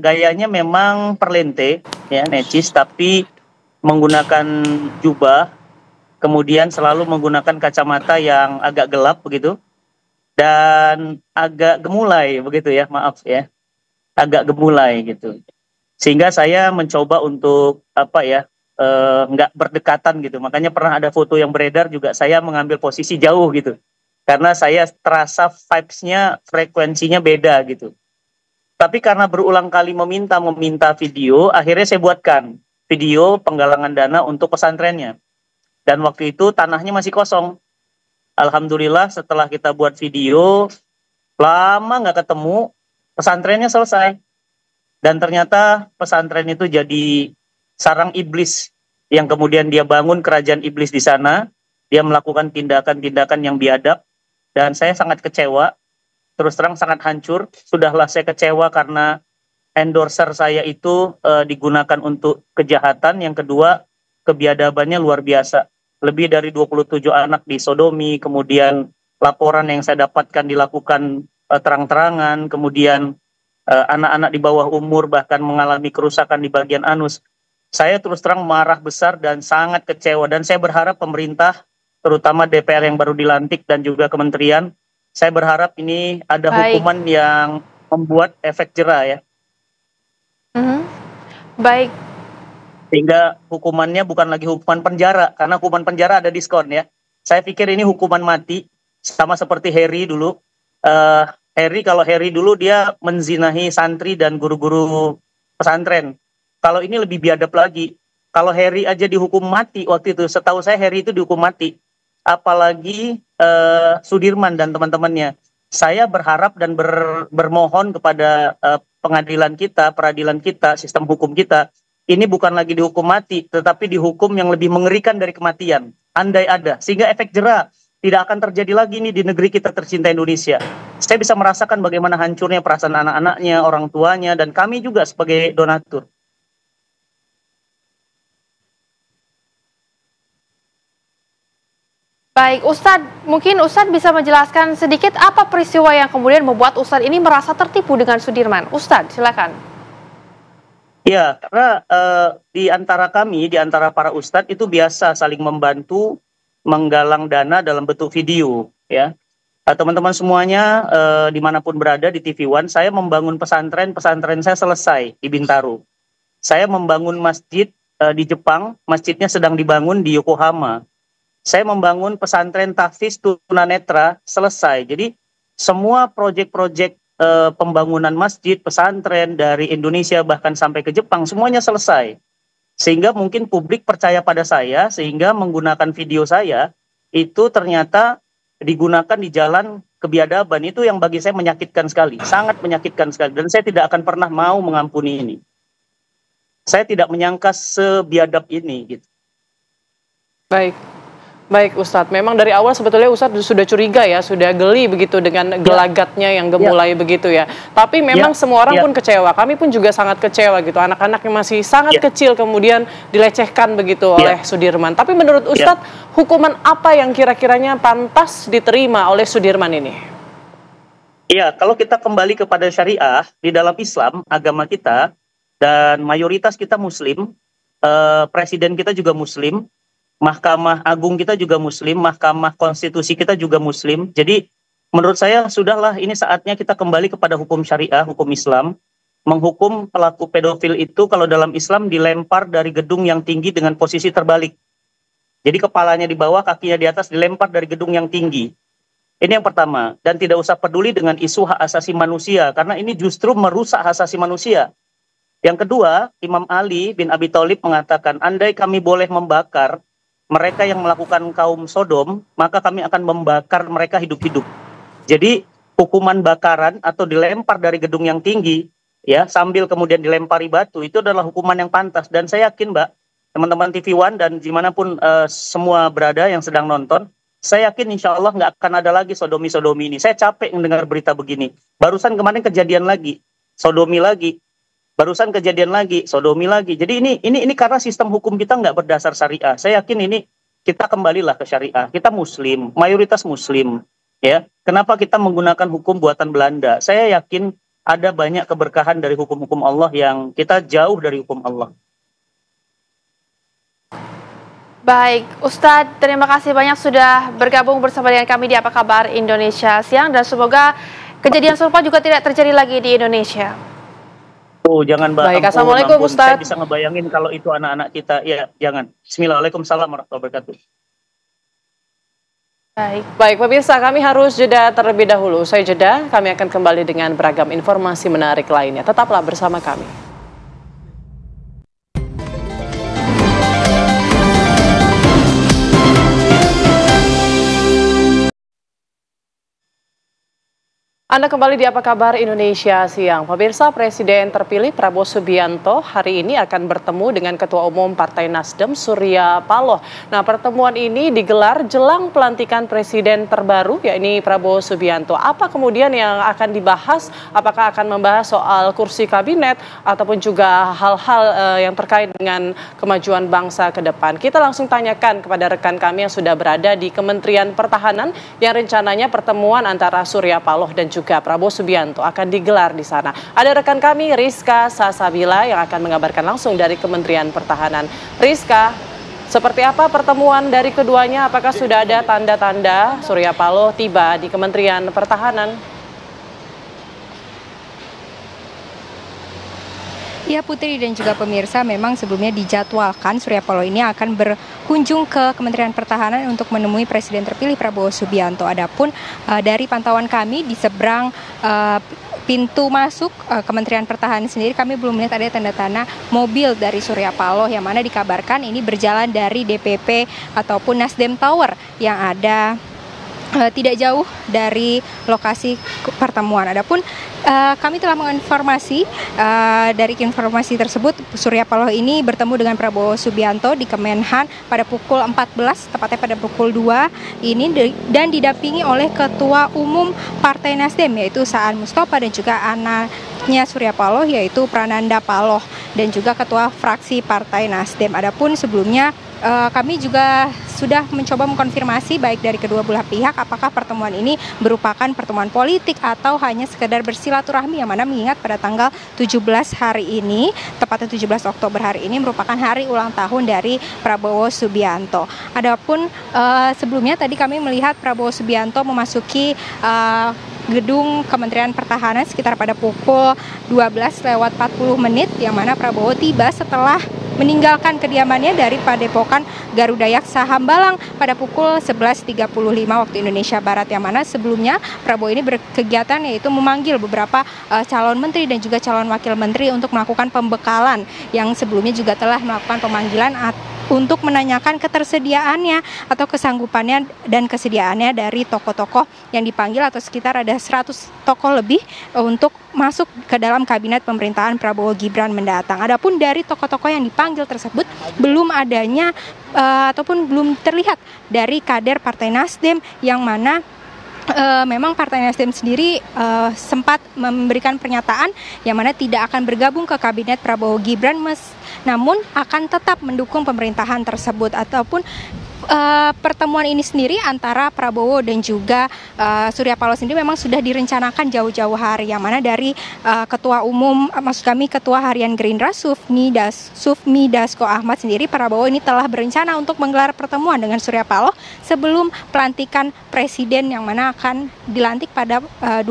gayanya memang perlente, ya necis, tapi menggunakan jubah, kemudian selalu menggunakan kacamata yang agak gelap begitu, dan agak gemulai begitu ya, maaf ya, agak gemulai gitu. Sehingga saya mencoba untuk nggak berdekatan gitu. Makanya pernah ada foto yang beredar juga saya mengambil posisi jauh gitu. Karena saya terasa vibes-nya, frekuensinya beda gitu. Tapi karena berulang kali meminta video, akhirnya saya buatkan video penggalangan dana untuk pesantrennya. Dan waktu itu tanahnya masih kosong. Alhamdulillah setelah kita buat video, lama nggak ketemu, pesantrennya selesai. Dan ternyata pesantren itu jadi sarang iblis yang kemudian dia bangun kerajaan iblis di sana. Dia melakukan tindakan-tindakan yang biadab. Dan saya sangat kecewa, terus terang sangat hancur. Sudahlah saya kecewa karena endorser saya itu digunakan untuk kejahatan. Yang kedua, kebiadabannya luar biasa. Lebih dari 27 anak disodomi, kemudian laporan yang saya dapatkan dilakukan terang-terangan, kemudian anak-anak di bawah umur bahkan mengalami kerusakan di bagian anus. Saya terus terang marah besar dan sangat kecewa. Dan saya berharap pemerintah, terutama DPR yang baru dilantik dan juga kementerian, saya berharap ini ada hukuman yang membuat efek jera ya. Baik. Sehingga hukumannya bukan lagi hukuman penjara, karena hukuman penjara ada diskon ya. Saya pikir ini hukuman mati, sama seperti Harry dulu. Kalau Harry dulu dia menzinahi santri dan guru-guru pesantren. Kalau ini lebih biadab lagi. Kalau Harry aja dihukum mati waktu itu, setahu saya Harry itu dihukum mati. Apalagi Sudirman dan teman-temannya. Saya berharap dan bermohon kepada pengadilan kita, peradilan kita, sistem hukum kita, ini bukan lagi dihukum mati, tetapi dihukum yang lebih mengerikan dari kematian. Andai ada, sehingga efek jera tidak akan terjadi lagi nih di negeri kita tercinta Indonesia. Saya bisa merasakan bagaimana hancurnya perasaan anak-anaknya, orang tuanya, dan kami juga sebagai donatur. Baik, Ustadz, mungkin Ustadz bisa menjelaskan sedikit apa peristiwa yang kemudian membuat Ustadz ini merasa tertipu dengan Sudirman. Ustadz, silakan. Ya, karena di antara kami, di antara para Ustadz itu biasa saling membantu menggalang dana dalam bentuk video. Ya, teman-teman semuanya dimanapun berada di TV One, saya membangun pesantren saya selesai di Bintaro. Saya membangun masjid di Jepang, masjidnya sedang dibangun di Yokohama. Saya membangun pesantren tahfiz tunanetra selesai. Jadi semua proyek-proyek pembangunan masjid, pesantren dari Indonesia bahkan sampai ke Jepang semuanya selesai. Sehingga mungkin publik percaya pada saya, sehingga menggunakan video saya itu ternyata digunakan di jalan kebiadaban. Itu yang bagi saya menyakitkan sekali, sangat menyakitkan sekali. Dan saya tidak akan pernah mau mengampuni ini. Saya tidak menyangka sebiadab ini gitu. Baik Ustadz, memang dari awal sebetulnya Ustadz sudah curiga ya, sudah geli begitu dengan gelagatnya yang gemulai begitu ya. Tapi memang semua orang pun kecewa, kami pun juga sangat kecewa gitu. Anak-anak yang masih sangat kecil kemudian dilecehkan begitu oleh Sudirman. Tapi menurut Ustadz, hukuman apa yang kira-kiranya pantas diterima oleh Sudirman ini? Iya, kalau kita kembali kepada syariah, di dalam Islam, agama kita, dan mayoritas kita Muslim, presiden kita juga Muslim, Mahkamah Agung kita juga Muslim, Mahkamah Konstitusi kita juga Muslim. Jadi menurut saya sudahlah ini saatnya kita kembali kepada hukum syariah, hukum Islam. Menghukum pelaku pedofil itu kalau dalam Islam dilempar dari gedung yang tinggi dengan posisi terbalik. Jadi kepalanya di bawah, kakinya di atas, dilempar dari gedung yang tinggi. Ini yang pertama. Dan tidak usah peduli dengan isu hak asasi manusia, karena ini justru merusak hak asasi manusia. Yang kedua, Imam Ali bin Abi Thalib mengatakan, andai kami boleh membakar mereka yang melakukan kaum Sodom, maka kami akan membakar mereka hidup-hidup. Jadi hukuman bakaran atau dilempar dari gedung yang tinggi, ya sambil kemudian dilempari batu, itu adalah hukuman yang pantas. Dan saya yakin Mbak, teman-teman TV One dan dimanapun semua berada yang sedang nonton, saya yakin insya Allah nggak akan ada lagi sodomi-sodomi ini. Saya capek mendengar berita begini. Barusan kemarin kejadian lagi, sodomi lagi. Barusan kejadian lagi, sodomi lagi. Jadi ini karena sistem hukum kita nggak berdasar syariah. Saya yakin ini kita kembalilah ke syariah. Kita muslim, mayoritas muslim. Ya, kenapa kita menggunakan hukum buatan Belanda? Saya yakin ada banyak keberkahan dari hukum-hukum Allah yang kita jauh dari hukum Allah. Baik, Ustadz, terima kasih banyak sudah bergabung bersama dengan kami di Apa Kabar Indonesia Siang, dan semoga kejadian serupa juga tidak terjadi lagi di Indonesia. Oh, jangan Baik, Assalamualaikum Ustadz. Saya bisa ngebayangin kalau itu anak-anak kita. Ya, jangan. Bismillahirrahmanirrahim. Warahmatullahi wabarakatuh. Baik, pemirsa, kami harus jeda terlebih dahulu. Usai jeda, kami akan kembali dengan beragam informasi menarik lainnya. Tetaplah bersama kami. Anda kembali di Apa Kabar Indonesia Siang. Pemirsa, Presiden terpilih Prabowo Subianto hari ini akan bertemu dengan Ketua Umum Partai Nasdem Surya Paloh. Nah, pertemuan ini digelar jelang pelantikan Presiden terbaru, yakni Prabowo Subianto. Apa kemudian yang akan dibahas? Apakah akan membahas soal kursi kabinet ataupun juga hal-hal yang terkait dengan kemajuan bangsa ke depan? Kita langsung tanyakan kepada rekan kami yang sudah berada di Kementerian Pertahanan yang rencananya pertemuan antara Surya Paloh dan juga Prabowo Subianto akan digelar di sana. Ada rekan kami Rizka Sasabila yang akan mengabarkan langsung dari Kementerian Pertahanan. Rizka, seperti apa pertemuan dari keduanya? Apakah sudah ada tanda-tanda Surya Paloh tiba di Kementerian Pertahanan? Ya, Putri dan juga pemirsa, memang sebelumnya dijadwalkan Surya Paloh ini akan berkunjung ke Kementerian Pertahanan untuk menemui Presiden terpilih Prabowo Subianto. Adapun dari pantauan kami di seberang pintu masuk Kementerian Pertahanan sendiri, kami belum melihat ada tanda-tanda mobil dari Surya Paloh, yang mana dikabarkan ini berjalan dari DPP ataupun Nasdem Tower yang ada tidak jauh dari lokasi pertemuan. Adapun kami telah menginformasi dari informasi tersebut, Surya Paloh ini bertemu dengan Prabowo Subianto di Kemenhan pada pukul 14, tepatnya pada pukul 2 ini, dan didampingi oleh Ketua Umum Partai Nasdem yaitu Saan Mustafa dan juga anaknya Surya Paloh yaitu Prananda Paloh dan juga Ketua Fraksi Partai Nasdem. Adapun sebelumnya kami juga sudah mencoba mengkonfirmasi baik dari kedua belah pihak apakah pertemuan ini merupakan pertemuan politik atau hanya sekedar bersilaturahmi, yang mana mengingat pada tanggal 17 hari ini, tepatnya 17 Oktober hari ini merupakan hari ulang tahun dari Prabowo Subianto. Adapun sebelumnya tadi kami melihat Prabowo Subianto memasuki gedung Kementerian Pertahanan sekitar pada pukul 12:40 yang mana Prabowo tiba setelah meninggalkan kediamannya dari Padepokan Garuda Yaksa Hambalang pada pukul 11.35 waktu Indonesia Barat, yang mana sebelumnya Prabowo ini berkegiatan yaitu memanggil beberapa calon menteri dan juga calon wakil menteri untuk melakukan pembekalan, yang sebelumnya juga telah melakukan pemanggilan untuk menanyakan ketersediaannya atau kesanggupannya dan kesediaannya dari tokoh-tokoh yang dipanggil, atau sekitar ada 100 tokoh lebih untuk masuk ke dalam kabinet pemerintahan Prabowo Gibran mendatang. Adapun dari tokoh-tokoh yang dipanggil tersebut belum adanya ataupun belum terlihat dari kader Partai Nasdem, yang mana memang Partai Nasdem sendiri sempat memberikan pernyataan yang mana tidak akan bergabung ke kabinet Prabowo Gibran, namun akan tetap mendukung pemerintahan tersebut. Ataupun pertemuan ini sendiri antara Prabowo dan juga Surya Paloh sendiri memang sudah direncanakan jauh-jauh hari, yang mana dari Ketua Umum, maksud kami Ketua Harian Gerindra Sufmi Dasko Ahmad sendiri, Prabowo ini telah berencana untuk menggelar pertemuan dengan Surya Paloh sebelum pelantikan Presiden yang mana akan dilantik pada 20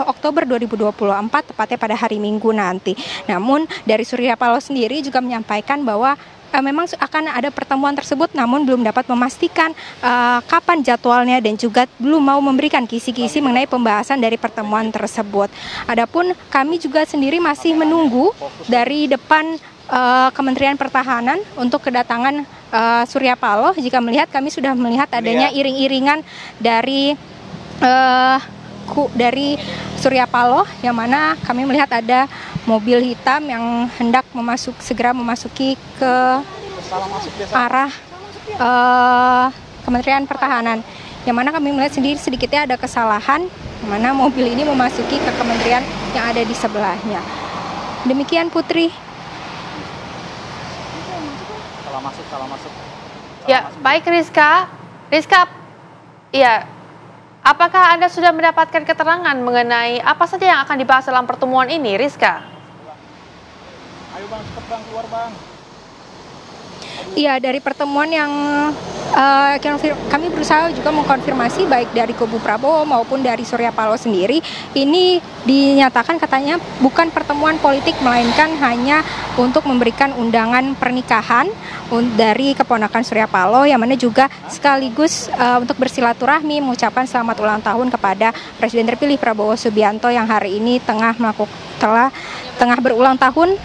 Oktober 2024, tepatnya pada hari Minggu nanti. Namun dari Surya Paloh sendiri juga menyampaikan bahwa memang akan ada pertemuan tersebut, namun belum dapat memastikan kapan jadwalnya dan juga belum mau memberikan kisi-kisi mengenai pembahasan dari pertemuan tersebut. Adapun kami juga sendiri masih menunggu dari depan Kementerian Pertahanan untuk kedatangan Surya Paloh. Jika melihat, kami sudah melihat adanya iring-iringan dari Surya Paloh, yang mana kami melihat ada mobil hitam yang hendak segera memasuki ke arah Kementerian Pertahanan, yang mana kami melihat sendiri sedikitnya ada kesalahan, yang mana mobil ini memasuki ke Kementerian yang ada di sebelahnya. Demikian Putri. Salah masuk. Ya, baik Rizka. Iya. Apakah Anda sudah mendapatkan keterangan mengenai apa saja yang akan dibahas dalam pertemuan ini, Rizka? Ayo Bang, cepet Bang, keluar Bang. Iya, dari pertemuan yang kami berusaha juga mengkonfirmasi baik dari kubu Prabowo maupun dari Surya Paloh sendiri, ini dinyatakan katanya bukan pertemuan politik melainkan hanya untuk memberikan undangan pernikahan dari keponakan Surya Paloh, yang mana juga sekaligus untuk bersilaturahmi mengucapkan selamat ulang tahun kepada Presiden terpilih Prabowo Subianto yang hari ini tengah berulang tahun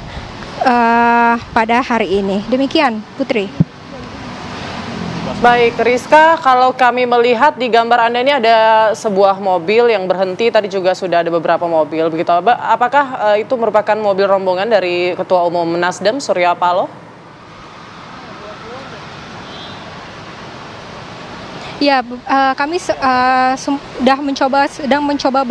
pada hari ini. Demikian Putri. Baik Rizka, kalau kami melihat di gambar Anda ini ada sebuah mobil yang berhenti, tadi juga sudah ada beberapa mobil begitu. Apakah itu merupakan mobil rombongan dari Ketua Umum Nasdem Surya Paloh? Ya, kami sedang mencoba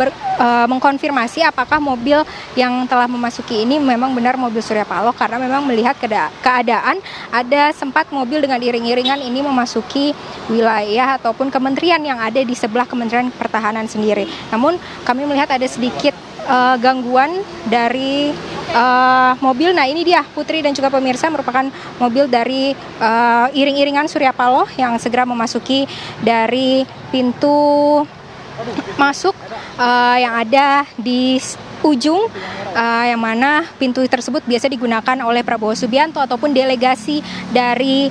mengkonfirmasi apakah mobil yang telah memasuki ini memang benar mobil Surya Paloh, karena memang melihat keadaan ada sempat mobil dengan iring-iringan ini memasuki wilayah ataupun kementerian yang ada di sebelah Kementerian Pertahanan sendiri. Namun kami melihat ada sedikit gangguan dari mobil. Nah, ini dia Putri dan juga pemirsa, merupakan mobil dari iring-iringan Surya Paloh yang segera memasuki dari pintu masuk yang ada di ujung, yang mana pintu tersebut biasa digunakan oleh Prabowo Subianto ataupun delegasi dari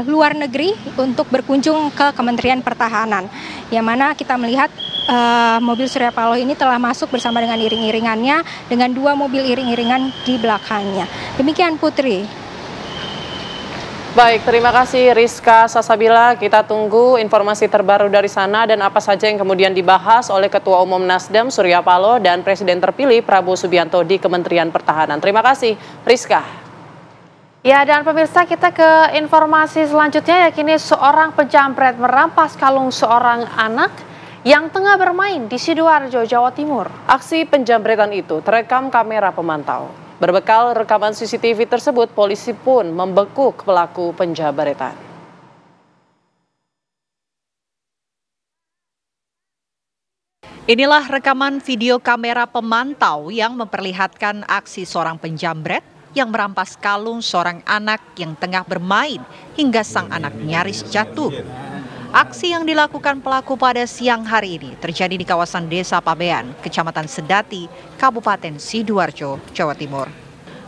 luar negeri untuk berkunjung ke Kementerian Pertahanan, yang mana kita melihat mobil Surya Paloh ini telah masuk bersama dengan iring-iringannya, dengan 2 mobil iring-iringan di belakangnya. Demikian Putri. Baik, terima kasih Rizka Sasabila. Kita tunggu informasi terbaru dari sana dan apa saja yang kemudian dibahas oleh Ketua Umum Nasdem Surya Paloh dan Presiden terpilih Prabowo Subianto di Kementerian Pertahanan. Terima kasih Rizka. Ya, dan pemirsa, kita ke informasi selanjutnya, yakni seorang penjamret merampas kalung seorang anak yang tengah bermain di Sidoarjo, Jawa Timur. Aksi penjamretan itu terekam kamera pemantau. Berbekal rekaman CCTV tersebut, polisi pun membekuk pelaku penjamretan. Inilah rekaman video kamera pemantau yang memperlihatkan aksi seorang penjamret yang merampas kalung seorang anak yang tengah bermain hingga sang anak nyaris jatuh. Aksi yang dilakukan pelaku pada siang hari ini terjadi di kawasan Desa Pabean, Kecamatan Sedati, Kabupaten Sidoarjo, Jawa Timur.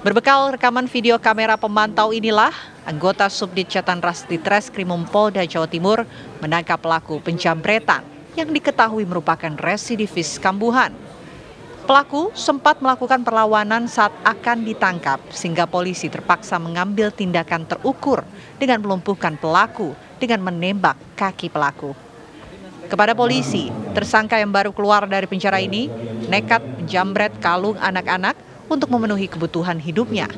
Berbekal rekaman video kamera pemantau inilah, anggota Subdit Jatanras Ditreskrimum Polda Jawa Timur menangkap pelaku penjamretan yang diketahui merupakan residivis kambuhan. Pelaku sempat melakukan perlawanan saat akan ditangkap, sehingga polisi terpaksa mengambil tindakan terukur dengan melumpuhkan pelaku dengan menembak kaki pelaku. Kepada polisi, tersangka yang baru keluar dari penjara ini nekat menjamret kalung anak-anak untuk memenuhi kebutuhan hidupnya.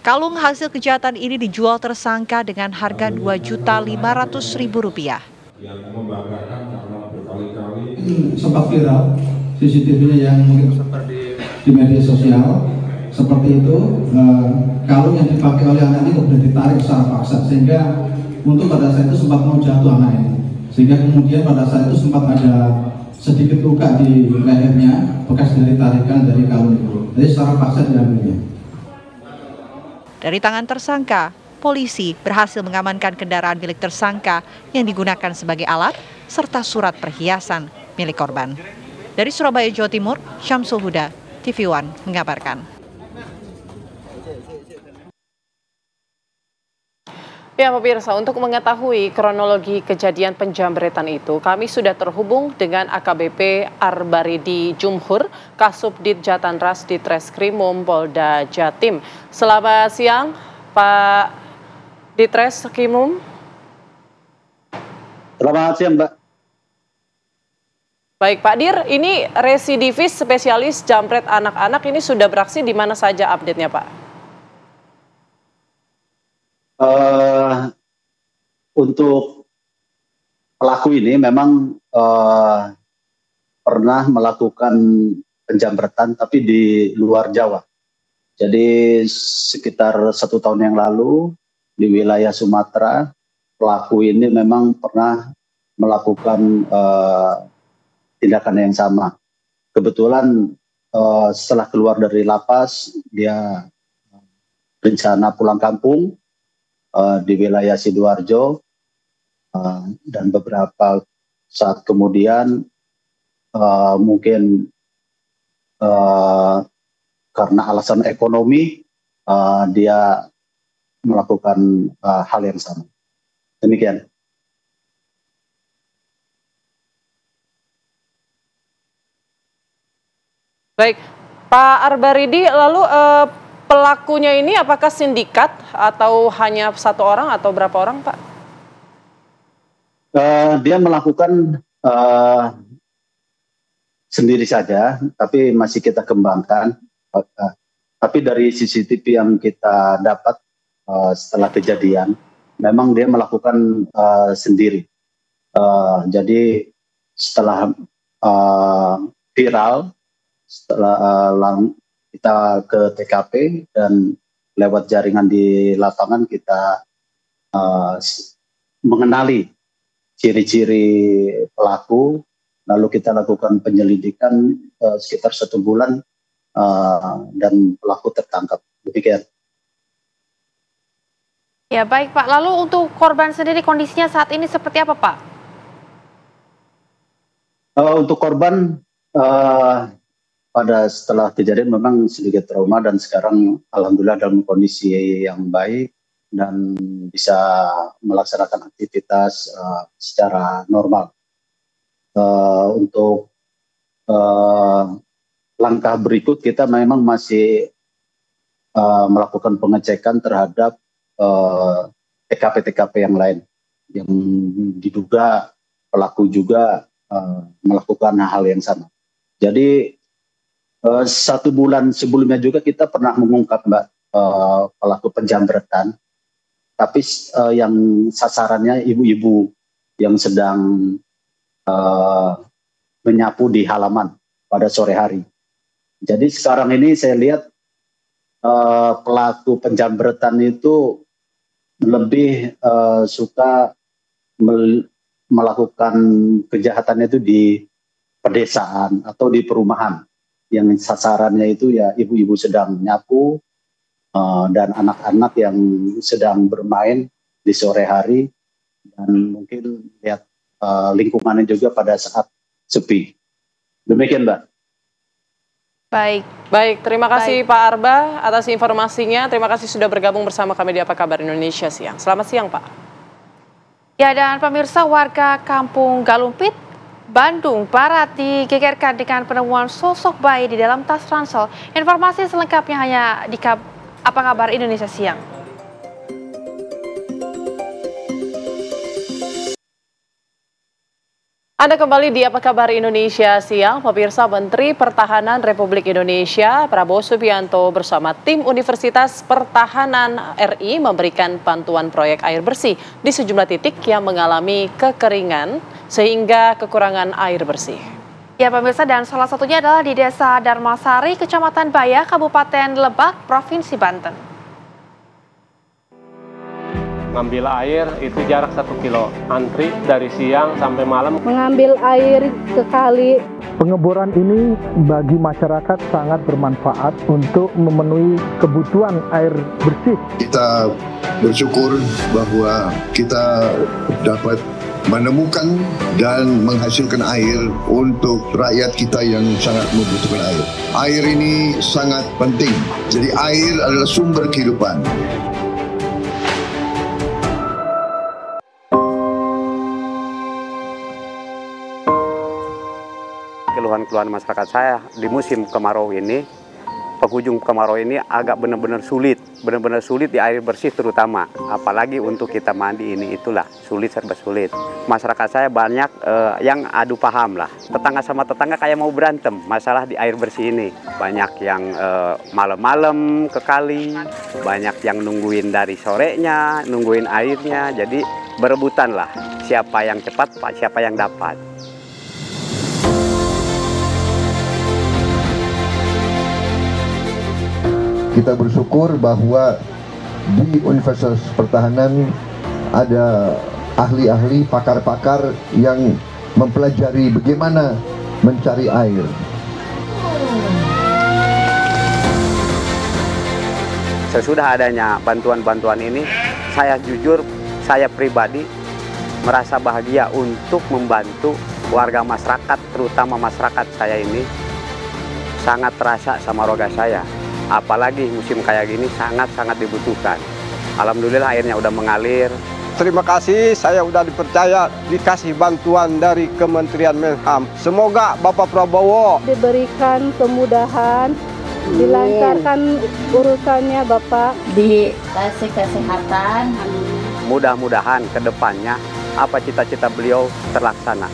Kalung hasil kejahatan ini dijual tersangka dengan harga Rp2.500.000. Sempat viral CCTV-nya yang mungkin di media sosial seperti itu, kalung yang dipakai oleh anak ini kemudian ditarik secara paksa, sehingga untuk pada saat itu sempat mau jatuh anak ini, sehingga kemudian pada saat itu sempat ada sedikit luka di lehernya bekas dari tarikan dari kalung itu, jadi secara paksa diambilnya. Dari tangan tersangka, polisi berhasil mengamankan kendaraan milik tersangka yang digunakan sebagai alat serta surat perhiasan milik korban. Dari Surabaya, Jawa Timur, Syamsul Huda, TV One mengabarkan. Ya pemirsa, untuk mengetahui kronologi kejadian penjamretan itu, kami sudah terhubung dengan AKBP Arbaridi Jumhur, Kasubdit Jatanras Ditreskrimum Polda Jatim. Selamat siang, Pak Ditreskrimum. Selamat siang, Mbak. Baik Pak Dir, ini residivis spesialis jamret anak-anak ini sudah beraksi di mana saja update-nya Pak? Untuk pelaku ini memang pernah melakukan penjamretan tapi di luar Jawa. Jadi sekitar 1 tahun yang lalu di wilayah Sumatera, pelaku ini memang pernah melakukan tindakan yang sama. Kebetulan setelah keluar dari lapas, dia rencana pulang kampung di wilayah Sidoarjo, dan beberapa saat kemudian mungkin karena alasan ekonomi dia melakukan hal yang sama. Demikian. Baik, Pak Arbaridi, lalu pelakunya ini apakah sindikat atau hanya 1 orang atau berapa orang, Pak? Dia melakukan sendiri saja, tapi masih kita kembangkan. Tapi dari CCTV yang kita dapat setelah kejadian, memang dia melakukan sendiri. Jadi setelah viral, setelah kita ke TKP dan lewat jaringan di lapangan kita mengenali ciri-ciri pelaku, lalu kita lakukan penyelidikan sekitar 1 bulan dan pelaku tertangkap. Demikian. Ya baik Pak, lalu untuk korban sendiri kondisinya saat ini seperti apa Pak? Untuk korban pada setelah kejadian memang sedikit trauma dan sekarang alhamdulillah dalam kondisi yang baik dan bisa melaksanakan aktivitas secara normal. Untuk langkah berikut kita memang masih melakukan pengecekan terhadap TKP-TKP yang lain yang diduga pelaku juga melakukan hal yang sama. Jadi 1 bulan sebelumnya juga kita pernah mengungkap Mbak pelaku penjamretan, tapi yang sasarannya ibu-ibu yang sedang menyapu di halaman pada sore hari. Jadi sekarang ini saya lihat pelaku penjamretan itu lebih suka melakukan kejahatannya itu di pedesaan atau di perumahan yang sasarannya itu ya ibu-ibu sedang nyapu dan anak-anak yang sedang bermain di sore hari dan mungkin lihat lingkungannya juga pada saat sepi. Demikian Mbak. Baik, terima kasih Pak Arba atas informasinya. Terima kasih sudah bergabung bersama kami di Apa Kabar Indonesia Siang. Selamat siang Pak. Ya, dan pemirsa, warga Kampung Galumpit, Bandung Barat digegerkan dengan penemuan sosok bayi di dalam tas ransel. Informasi selengkapnya hanya di Apa Kabar Indonesia Siang. Anda kembali di Apa Kabar Indonesia Siang. Pemirsa, Menteri Pertahanan Republik Indonesia Prabowo Subianto bersama tim Universitas Pertahanan RI memberikan bantuan proyek air bersih di sejumlah titik yang mengalami kekeringan sehingga kekurangan air bersih. Ya pemirsa, dan salah satunya adalah di Desa Darmasari, Kecamatan Baya, Kabupaten Lebak, Provinsi Banten. Ngambil air itu jarak 1 kilo, antri dari siang sampai malam. Mengambil air ke kali. Pengeboran ini bagi masyarakat sangat bermanfaat untuk memenuhi kebutuhan air bersih. Kita bersyukur bahwa kita dapat menemukan dan menghasilkan air untuk rakyat kita yang sangat membutuhkan air. Air ini sangat penting, jadi air adalah sumber kehidupan. Keluhan-keluhan masyarakat saya di musim kemarau ini, penghujung kemarau ini agak benar-benar sulit di air bersih terutama, apalagi untuk kita mandi ini itulah serba sulit. Masyarakat saya banyak yang adu paham lah, tetangga sama tetangga kayak mau berantem masalah di air bersih ini. Banyak yang malam-malam ke kali, banyak yang nungguin dari sorenya, nungguin airnya, jadi berebutan lah siapa yang cepat, siapa yang dapat. kita bersyukur bahwa di Universitas Pertahanan ada ahli-ahli, pakar-pakar yang mempelajari bagaimana mencari air. Sesudah adanya bantuan-bantuan ini, saya jujur, saya pribadi merasa bahagia untuk membantu warga masyarakat, terutama masyarakat saya ini sangat terasa sama roga saya. Apalagi musim kayak gini sangat-sangat dibutuhkan. Alhamdulillah airnya udah mengalir. Terima kasih, saya udah dipercaya dikasih bantuan dari Kementerian Menham. Semoga Bapak Prabowo diberikan kemudahan, dilancarkan urusannya Bapak, dikasih kesehatan. Mudah-mudahan ke depannya apa cita-cita beliau terlaksana.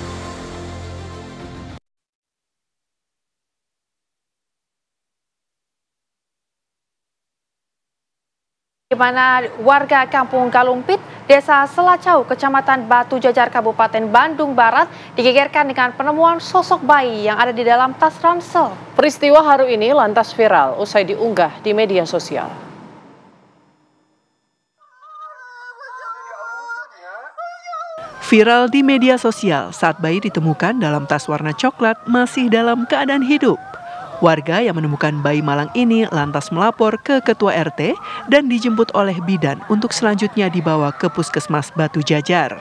Di mana warga Kampung Galumpit, Desa Selacau, Kecamatan Batu Jajar, Kabupaten Bandung Barat, digegerkan dengan penemuan sosok bayi yang ada di dalam tas ransel. Peristiwa haru ini lantas viral usai diunggah di media sosial. Viral di media sosial saat bayi ditemukan dalam tas warna coklat masih dalam keadaan hidup. Warga yang menemukan bayi malang ini lantas melapor ke Ketua RT dan dijemput oleh bidan untuk selanjutnya dibawa ke Puskesmas Batu Jajar.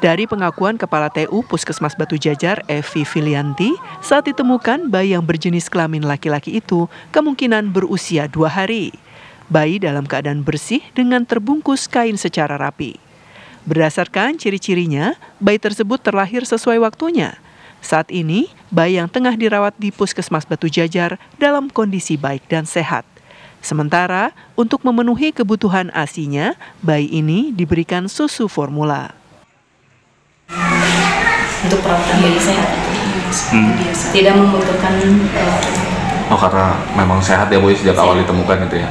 Dari pengakuan Kepala TU Puskesmas Batu Jajar, Evi Filianti, saat ditemukan bayi yang berjenis kelamin laki-laki itu kemungkinan berusia 2 hari. Bayi dalam keadaan bersih dengan terbungkus kain secara rapi. Berdasarkan ciri-cirinya, bayi tersebut terlahir sesuai waktunya. Saat ini, bayi yang tengah dirawat di Puskesmas Batu Jajar dalam kondisi baik dan sehat. Sementara, untuk memenuhi kebutuhan ASI-nya, bayi ini diberikan susu formula. Untuk perawatan bayi sehat, tidak membutuhkan. Oh, karena memang sehat ya Bu, sejak awal ditemukan itu ya?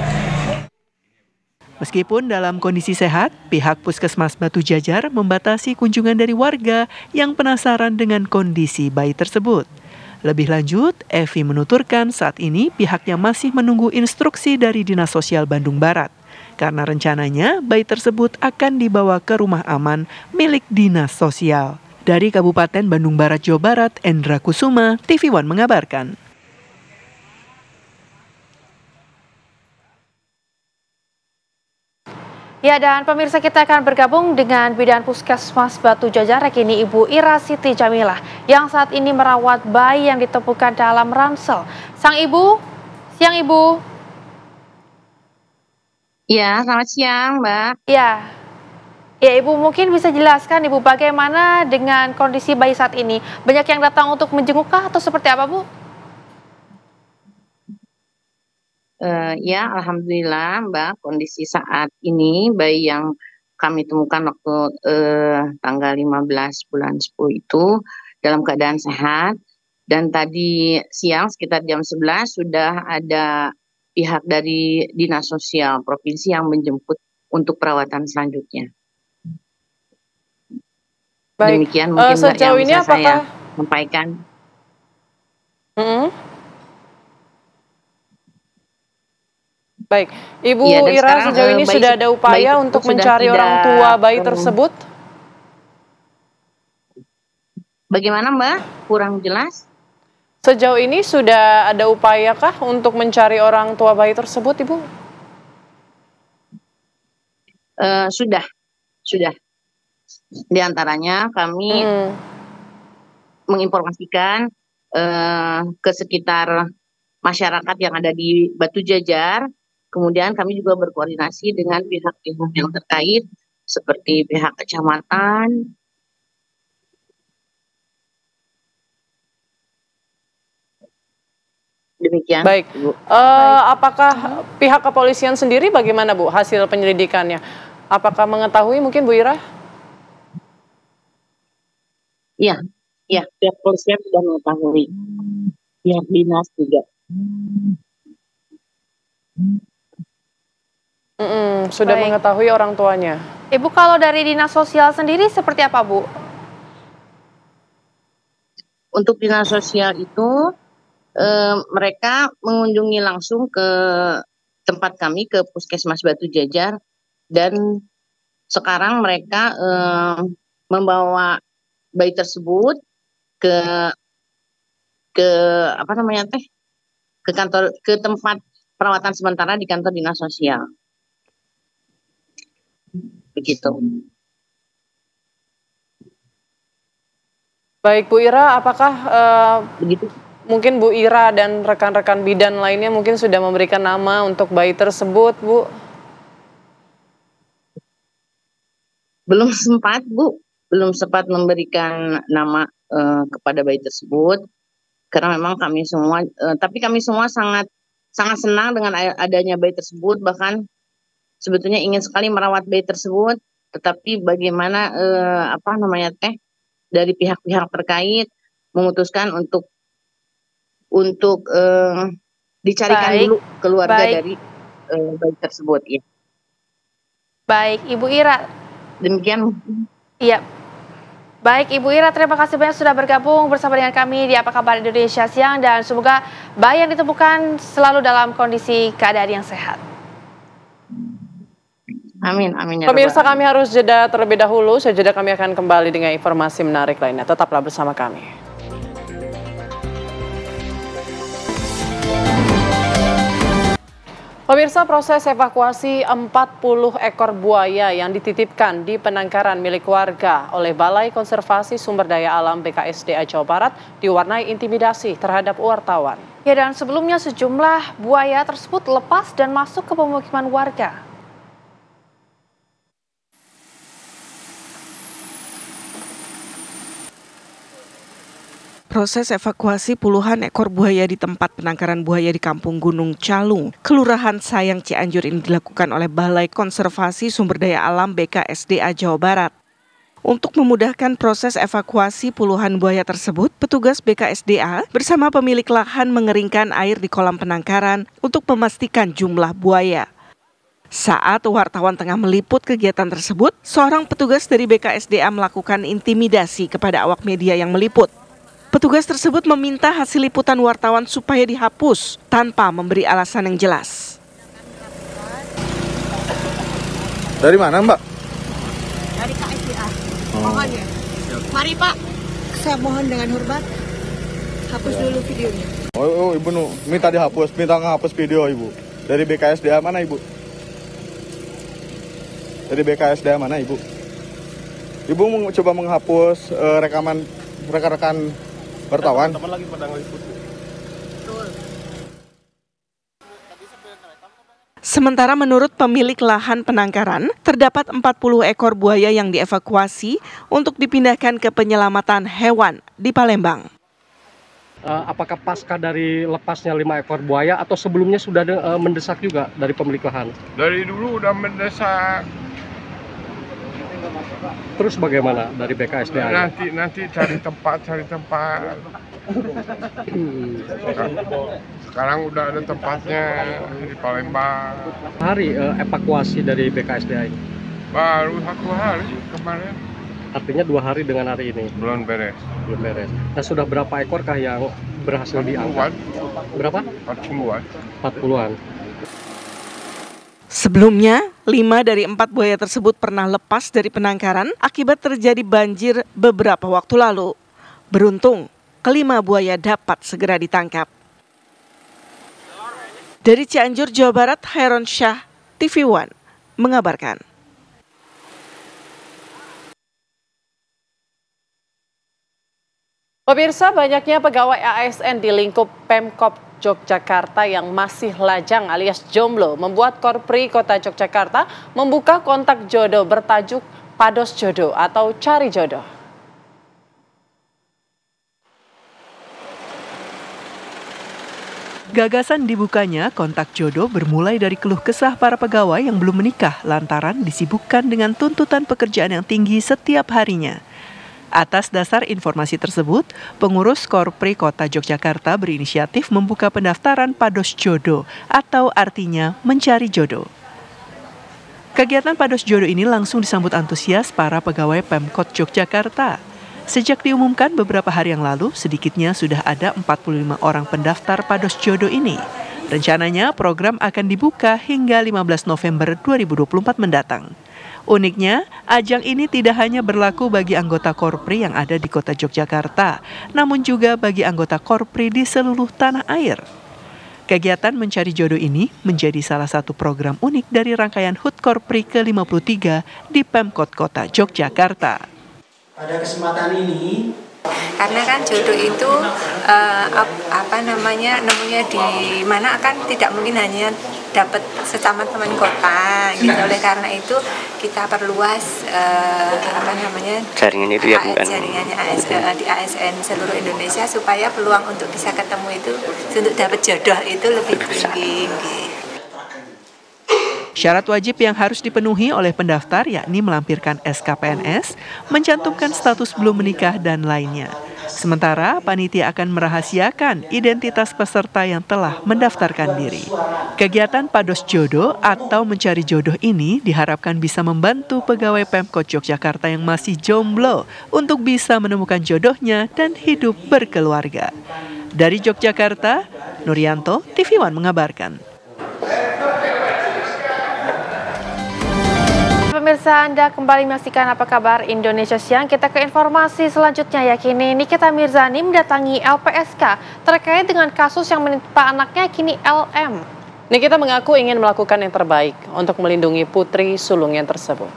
Meskipun dalam kondisi sehat, pihak Puskesmas Batu Jajar membatasi kunjungan dari warga yang penasaran dengan kondisi bayi tersebut. Lebih lanjut, Evi menuturkan saat ini pihaknya masih menunggu instruksi dari Dinas Sosial Bandung Barat. Karena rencananya bayi tersebut akan dibawa ke rumah aman milik Dinas Sosial. Dari Kabupaten Bandung Barat, Jawa Barat, Endra Kusuma, TV One mengabarkan. Ya, dan pemirsa, kita akan bergabung dengan Bidan Puskesmas Batu Jajar, kini Ibu Ira Siti Jamilah, yang saat ini merawat bayi yang ditemukan dalam ransel. Sang Ibu, siang Ibu. Ya, selamat siang Mbak. Ya, Ibu mungkin bisa jelaskan Ibu bagaimana dengan kondisi bayi saat ini? Banyak yang datang untuk menjenguk atau seperti apa Bu? Ya, alhamdulillah Mbak, kondisi saat ini bayi yang kami temukan waktu tanggal 15 bulan 10 itu dalam keadaan sehat, dan tadi siang sekitar jam 11 sudah ada pihak dari Dinas Sosial Provinsi yang menjemput untuk perawatan selanjutnya. Baik. Demikian mungkin Mbak yang bisa saya sampaikan. Baik, Ibu Ira, sejauh ini sudah ada upaya untuk mencari orang tua bayi tersebut? Bagaimana Mbak? Kurang jelas. Sejauh ini sudah ada upayakah untuk mencari orang tua bayi tersebut, Ibu? Sudah. Di antaranya kami menginformasikan ke sekitar masyarakat yang ada di Batu Jajar. Kemudian kami juga berkoordinasi dengan pihak-pihak yang terkait seperti pihak kecamatan. Demikian. Baik. Apakah pihak kepolisian sendiri bagaimana Bu hasil penyelidikannya? Apakah mengetahui mungkin Bu Ira? Iya, pihak kepolisian sudah mengetahui. Pihak dinas juga. Sudah mengetahui orang tuanya. Ibu, kalau dari Dinas Sosial sendiri seperti apa Bu? Untuk Dinas Sosial itu mereka mengunjungi langsung ke tempat kami ke Puskesmas Batu Jajar, dan sekarang mereka membawa bayi tersebut ke apa namanya teh, ke kantor, ke tempat perawatan sementara di kantor dinas sosial. Begitu. Baik Bu Ira, apakah mungkin Bu Ira dan rekan-rekan bidan lainnya mungkin sudah memberikan nama untuk bayi tersebut, Bu? Belum sempat, Bu. Belum sempat memberikan nama kepada bayi tersebut. Karena memang kami semua, tapi kami semua sangat senang dengan adanya bayi tersebut. Bahkan sebetulnya ingin sekali merawat bayi tersebut. Tetapi bagaimana apa namanya teh, dari pihak-pihak terkait memutuskan untuk dicarikan dulu keluarga dari bayi tersebut. Ya. Baik, Ibu Ira. Demikian. Iya. Baik Ibu Ira, terima kasih banyak sudah bergabung bersama dengan kami di Apa Kabar Indonesia Siang, dan semoga bayi yang ditemukan selalu dalam kondisi keadaan yang sehat. Amin, amin. Pemirsa, kami harus jeda terlebih dahulu. Sejenak kami akan kembali dengan informasi menarik lainnya. Tetaplah bersama kami. Pemirsa, proses evakuasi 40 ekor buaya yang dititipkan di penangkaran milik warga oleh Balai Konservasi Sumber Daya Alam BKSDA Jawa Barat diwarnai intimidasi terhadap wartawan. Ya, dan sebelumnya sejumlah buaya tersebut lepas dan masuk ke pemukiman warga. Proses evakuasi puluhan ekor buaya di tempat penangkaran buaya di Kampung Gunung Calung, Kelurahan Sayang Cianjur ini dilakukan oleh Balai Konservasi Sumber Daya Alam BKSDA Jawa Barat. Untuk memudahkan proses evakuasi puluhan buaya tersebut, petugas BKSDA bersama pemilik lahan mengeringkan air di kolam penangkaran untuk memastikan jumlah buaya. Saat wartawan tengah meliput kegiatan tersebut, seorang petugas dari BKSDA melakukan intimidasi kepada awak media yang meliput. Petugas tersebut meminta hasil liputan wartawan supaya dihapus tanpa memberi alasan yang jelas. Dari mana, Mbak? Dari KSDA. Mohon ya. Mari Pak, saya mohon dengan hormat hapus dulu videonya. Oh, Ibu minta dihapus, minta ngehapus video Ibu. Dari BKSDA mana Ibu? Dari BKSDA mana Ibu? Ibu mau coba menghapus rekaman rekan-rekan wartawan. Teman lagi pada ngeliput. Sementara menurut pemilik lahan penangkaran, terdapat 40 ekor buaya yang dievakuasi untuk dipindahkan ke penyelamatan hewan di Palembang. Apakah pasca dari lepasnya 5 ekor buaya atau sebelumnya sudah mendesak juga dari pemilik lahan? Dari dulu udah mendesak. Terus bagaimana dari BKSDA? Nanti cari tempat. Sekarang udah ada tempatnya di Palembang. Hari evakuasi dari BKSDA ini? Baru 1 hari kemarin. Artinya 2 hari dengan hari ini? Belum beres. Nah, sudah berapa ekorkah yang berhasil diangkat? Berapa? 40-an. 40-an. Sebelumnya, 5 dari 4 buaya tersebut pernah lepas dari penangkaran akibat terjadi banjir beberapa waktu lalu. Beruntung, kelima buaya dapat segera ditangkap. Dari Cianjur, Jawa Barat, Heron Syah, TV One, mengabarkan. Pemirsa, banyaknya pegawai ASN di lingkup Pemkop Yogyakarta yang masih lajang alias jomblo membuat Korpri Kota Yogyakarta membuka kontak jodoh bertajuk Pados Jodoh atau Cari Jodoh. Gagasan dibukanya kontak jodoh bermulai dari keluh kesah para pegawai yang belum menikah lantaran disibukkan dengan tuntutan pekerjaan yang tinggi setiap harinya. Atas dasar informasi tersebut, pengurus Korpri Kota Yogyakarta berinisiatif membuka pendaftaran Pados Jodoh atau artinya mencari jodoh. Kegiatan Pados Jodoh ini langsung disambut antusias para pegawai Pemkot Yogyakarta. Sejak diumumkan beberapa hari yang lalu, sedikitnya sudah ada 45 orang pendaftar Pados Jodoh ini. Rencananya program akan dibuka hingga 15 November 2024 mendatang. Uniknya, ajang ini tidak hanya berlaku bagi anggota Korpri yang ada di kota Yogyakarta, namun juga bagi anggota Korpri di seluruh tanah air. Kegiatan mencari jodoh ini menjadi salah satu program unik dari rangkaian HUT Korpri ke-53 di Pemkot Kota Yogyakarta. Pada kesempatan ini, karena kan jodoh itu nemunya di mana kan tidak mungkin hanya dapat sesama teman kota gitu. Oleh karena itu kita perluas jaringan itu ya, bukan jaringannya di ASN seluruh Indonesia supaya peluang untuk bisa ketemu itu untuk dapat jodoh itu lebih tinggi. Syarat wajib yang harus dipenuhi oleh pendaftar yakni melampirkan SKPNS, mencantumkan status belum menikah, dan lainnya. Sementara panitia akan merahasiakan identitas peserta yang telah mendaftarkan diri. Kegiatan Pados Jodoh atau mencari jodoh ini diharapkan bisa membantu pegawai Pemkot Yogyakarta yang masih jomblo untuk bisa menemukan jodohnya dan hidup berkeluarga. Dari Yogyakarta, Nuryanto, TV One mengabarkan. Pemirsa, Anda kembali menyaksikan Apa Kabar Indonesia Siang. Kita ke informasi selanjutnya, yakini Nikita Mirzani mendatangi LPSK terkait dengan kasus yang menimpa anaknya kini LM. Nikita mengaku ingin melakukan yang terbaik untuk melindungi putri sulungnya tersebut.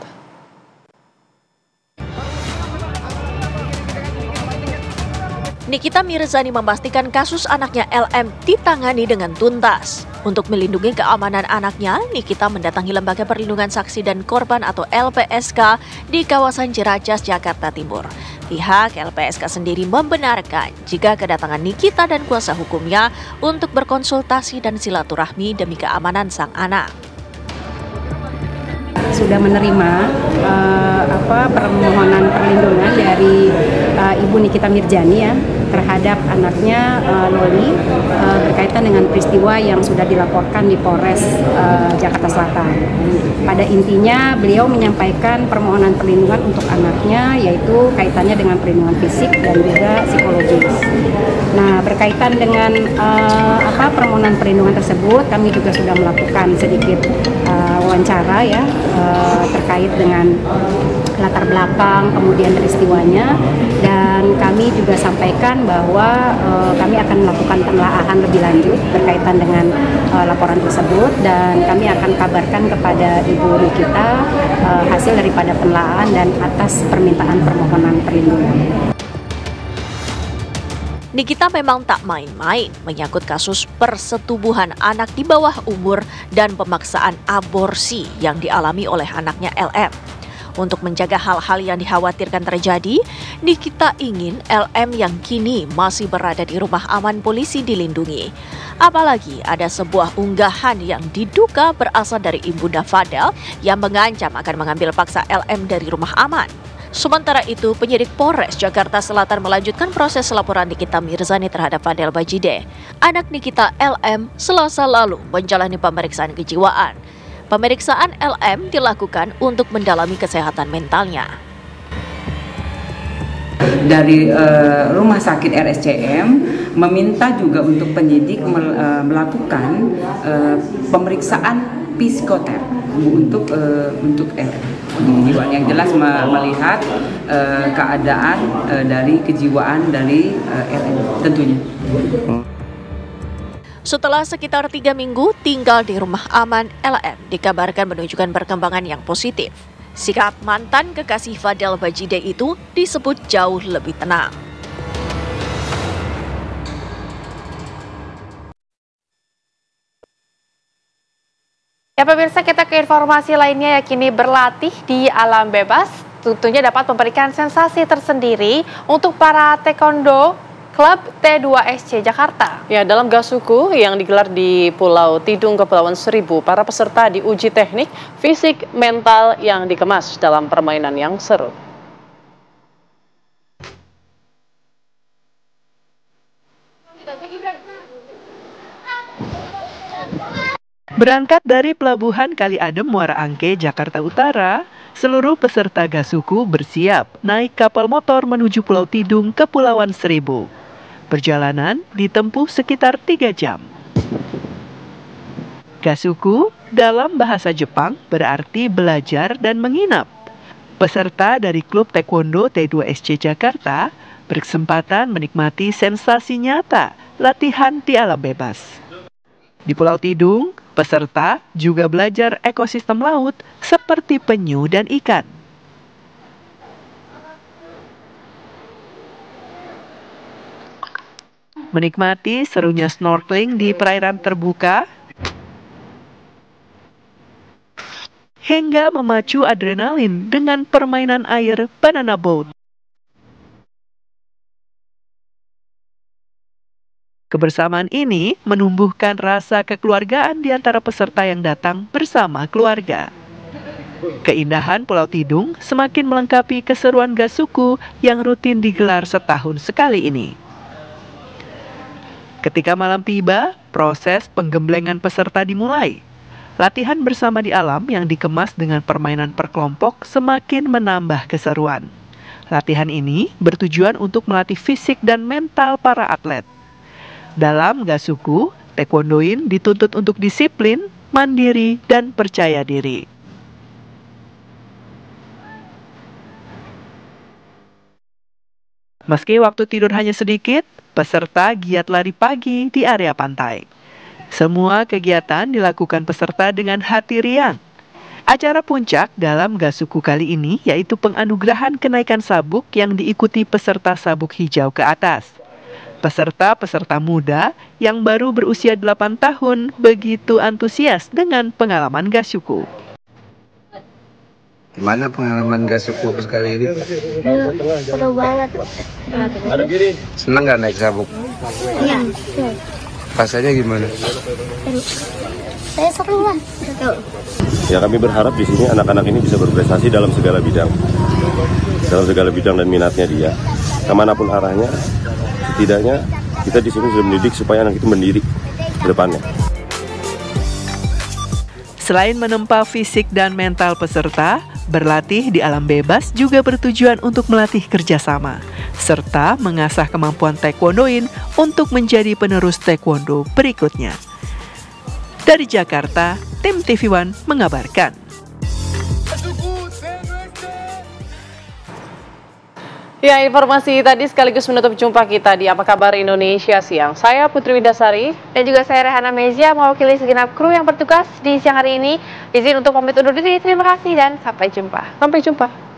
Nikita Mirzani memastikan kasus anaknya LM ditangani dengan tuntas. Untuk melindungi keamanan anaknya, Nikita mendatangi Lembaga Perlindungan Saksi dan Korban atau LPSK di kawasan Ciracas, Jakarta Timur. Pihak LPSK sendiri membenarkan jika kedatangan Nikita dan kuasa hukumnya untuk berkonsultasi dan silaturahmi demi keamanan sang anak. Sudah menerima permohonan perlindungan dari Ibu Nikita Mirzani ya terhadap anaknya Loli berkaitan dengan peristiwa yang sudah dilaporkan di Polres Jakarta Selatan. Pada intinya beliau menyampaikan permohonan perlindungan untuk anaknya, yaitu kaitannya dengan perlindungan fisik dan juga psikologis. Nah, berkaitan dengan permohonan perlindungan tersebut, kami juga sudah melakukan sedikit wawancara ya terkait dengan latar belakang kemudian peristiwanya, dan kami juga sampaikan bahwa kami akan melakukan penelaahan lebih lanjut berkaitan dengan laporan tersebut, dan kami akan kabarkan kepada Ibu Nikita hasil daripada penelaahan dan atas permintaan permohonan perlindungan. Nikita memang tak main-main menyangkut kasus persetubuhan anak di bawah umur dan pemaksaan aborsi yang dialami oleh anaknya LM. Untuk menjaga hal-hal yang dikhawatirkan terjadi, Nikita ingin LM yang kini masih berada di rumah aman polisi dilindungi. Apalagi ada sebuah unggahan yang diduga berasal dari Ibunda Fadel yang mengancam akan mengambil paksa LM dari rumah aman. Sementara itu, penyidik Polres Jakarta Selatan melanjutkan proses laporan Nikita Mirzani terhadap Fadel Bajide. Anak Nikita LM Selasa lalu menjalani pemeriksaan kejiwaan. Pemeriksaan LM dilakukan untuk mendalami kesehatan mentalnya. Dari Rumah Sakit RSCM meminta juga untuk penyidik melakukan pemeriksaan psikoterapi untuk R. Yang jelas melihat keadaan dari kejiwaan dari RM tentunya. Setelah sekitar 3 minggu tinggal di rumah aman, LM dikabarkan menunjukkan perkembangan yang positif. Sikap mantan kekasih Fadel Bajide itu disebut jauh lebih tenang. Ya pemirsa, kita ke informasi lainnya, yakini berlatih di alam bebas tentunya dapat memberikan sensasi tersendiri untuk para taekwondo klub T2SC Jakarta. Ya, dalam Gasuku yang digelar di Pulau Tidung, Kepulauan Seribu, para peserta diuji teknik, fisik, mental yang dikemas dalam permainan yang seru. Berangkat dari Pelabuhan Kali Adem Muara Angke, Jakarta Utara, seluruh peserta Gasuku bersiap naik kapal motor menuju Pulau Tidung, Kepulauan Seribu. Perjalanan ditempuh sekitar 3 jam. Gasuku dalam bahasa Jepang berarti belajar dan menginap. Peserta dari klub Taekwondo T2SC Jakarta berkesempatan menikmati sensasi nyata latihan di alam bebas. Di Pulau Tidung, peserta juga belajar ekosistem laut seperti penyu dan ikan. Menikmati serunya snorkeling di perairan terbuka, hingga memacu adrenalin dengan permainan air banana boat. Kebersamaan ini menumbuhkan rasa kekeluargaan di antara peserta yang datang bersama keluarga. Keindahan Pulau Tidung semakin melengkapi keseruan Gasuku yang rutin digelar setahun sekali ini. Ketika malam tiba, proses penggemblengan peserta dimulai. Latihan bersama di alam yang dikemas dengan permainan per kelompok semakin menambah keseruan. Latihan ini bertujuan untuk melatih fisik dan mental para atlet. Dalam Gasuku, taekwondoin dituntut untuk disiplin, mandiri, dan percaya diri. Meski waktu tidur hanya sedikit, peserta giat lari pagi di area pantai. Semua kegiatan dilakukan peserta dengan hati riang. Acara puncak dalam Gasuku kali ini yaitu penganugerahan kenaikan sabuk yang diikuti peserta sabuk hijau ke atas. Peserta-peserta muda yang baru berusia 8 tahun begitu antusias dengan pengalaman Gasuku. Gimana pengalaman Gasuku sekali ini? Seru banget. Seneng nggak naik sabuk? Iya. Rasanya gimana? Saya seru lah. Ya, kami berharap di sini anak-anak ini bisa berprestasi dalam segala bidang. Dalam segala bidang dan minatnya dia. Kemanapun arahnya, setidaknya kita di sini sudah mendidik supaya anak itu mendiri ke depannya. Selain menempa fisik dan mental peserta, berlatih di alam bebas juga bertujuan untuk melatih kerjasama, serta mengasah kemampuan taekwondoin untuk menjadi penerus taekwondo berikutnya. Dari Jakarta, tim TV One mengabarkan. Ya, informasi tadi sekaligus menutup jumpa kita di Apa Kabar Indonesia Siang. Saya Putri Windasari. Dan juga saya Rehana Mezia, mewakili segenap kru yang bertugas di siang hari ini. Izin untuk pamit undur diri, terima kasih dan sampai jumpa. Sampai jumpa.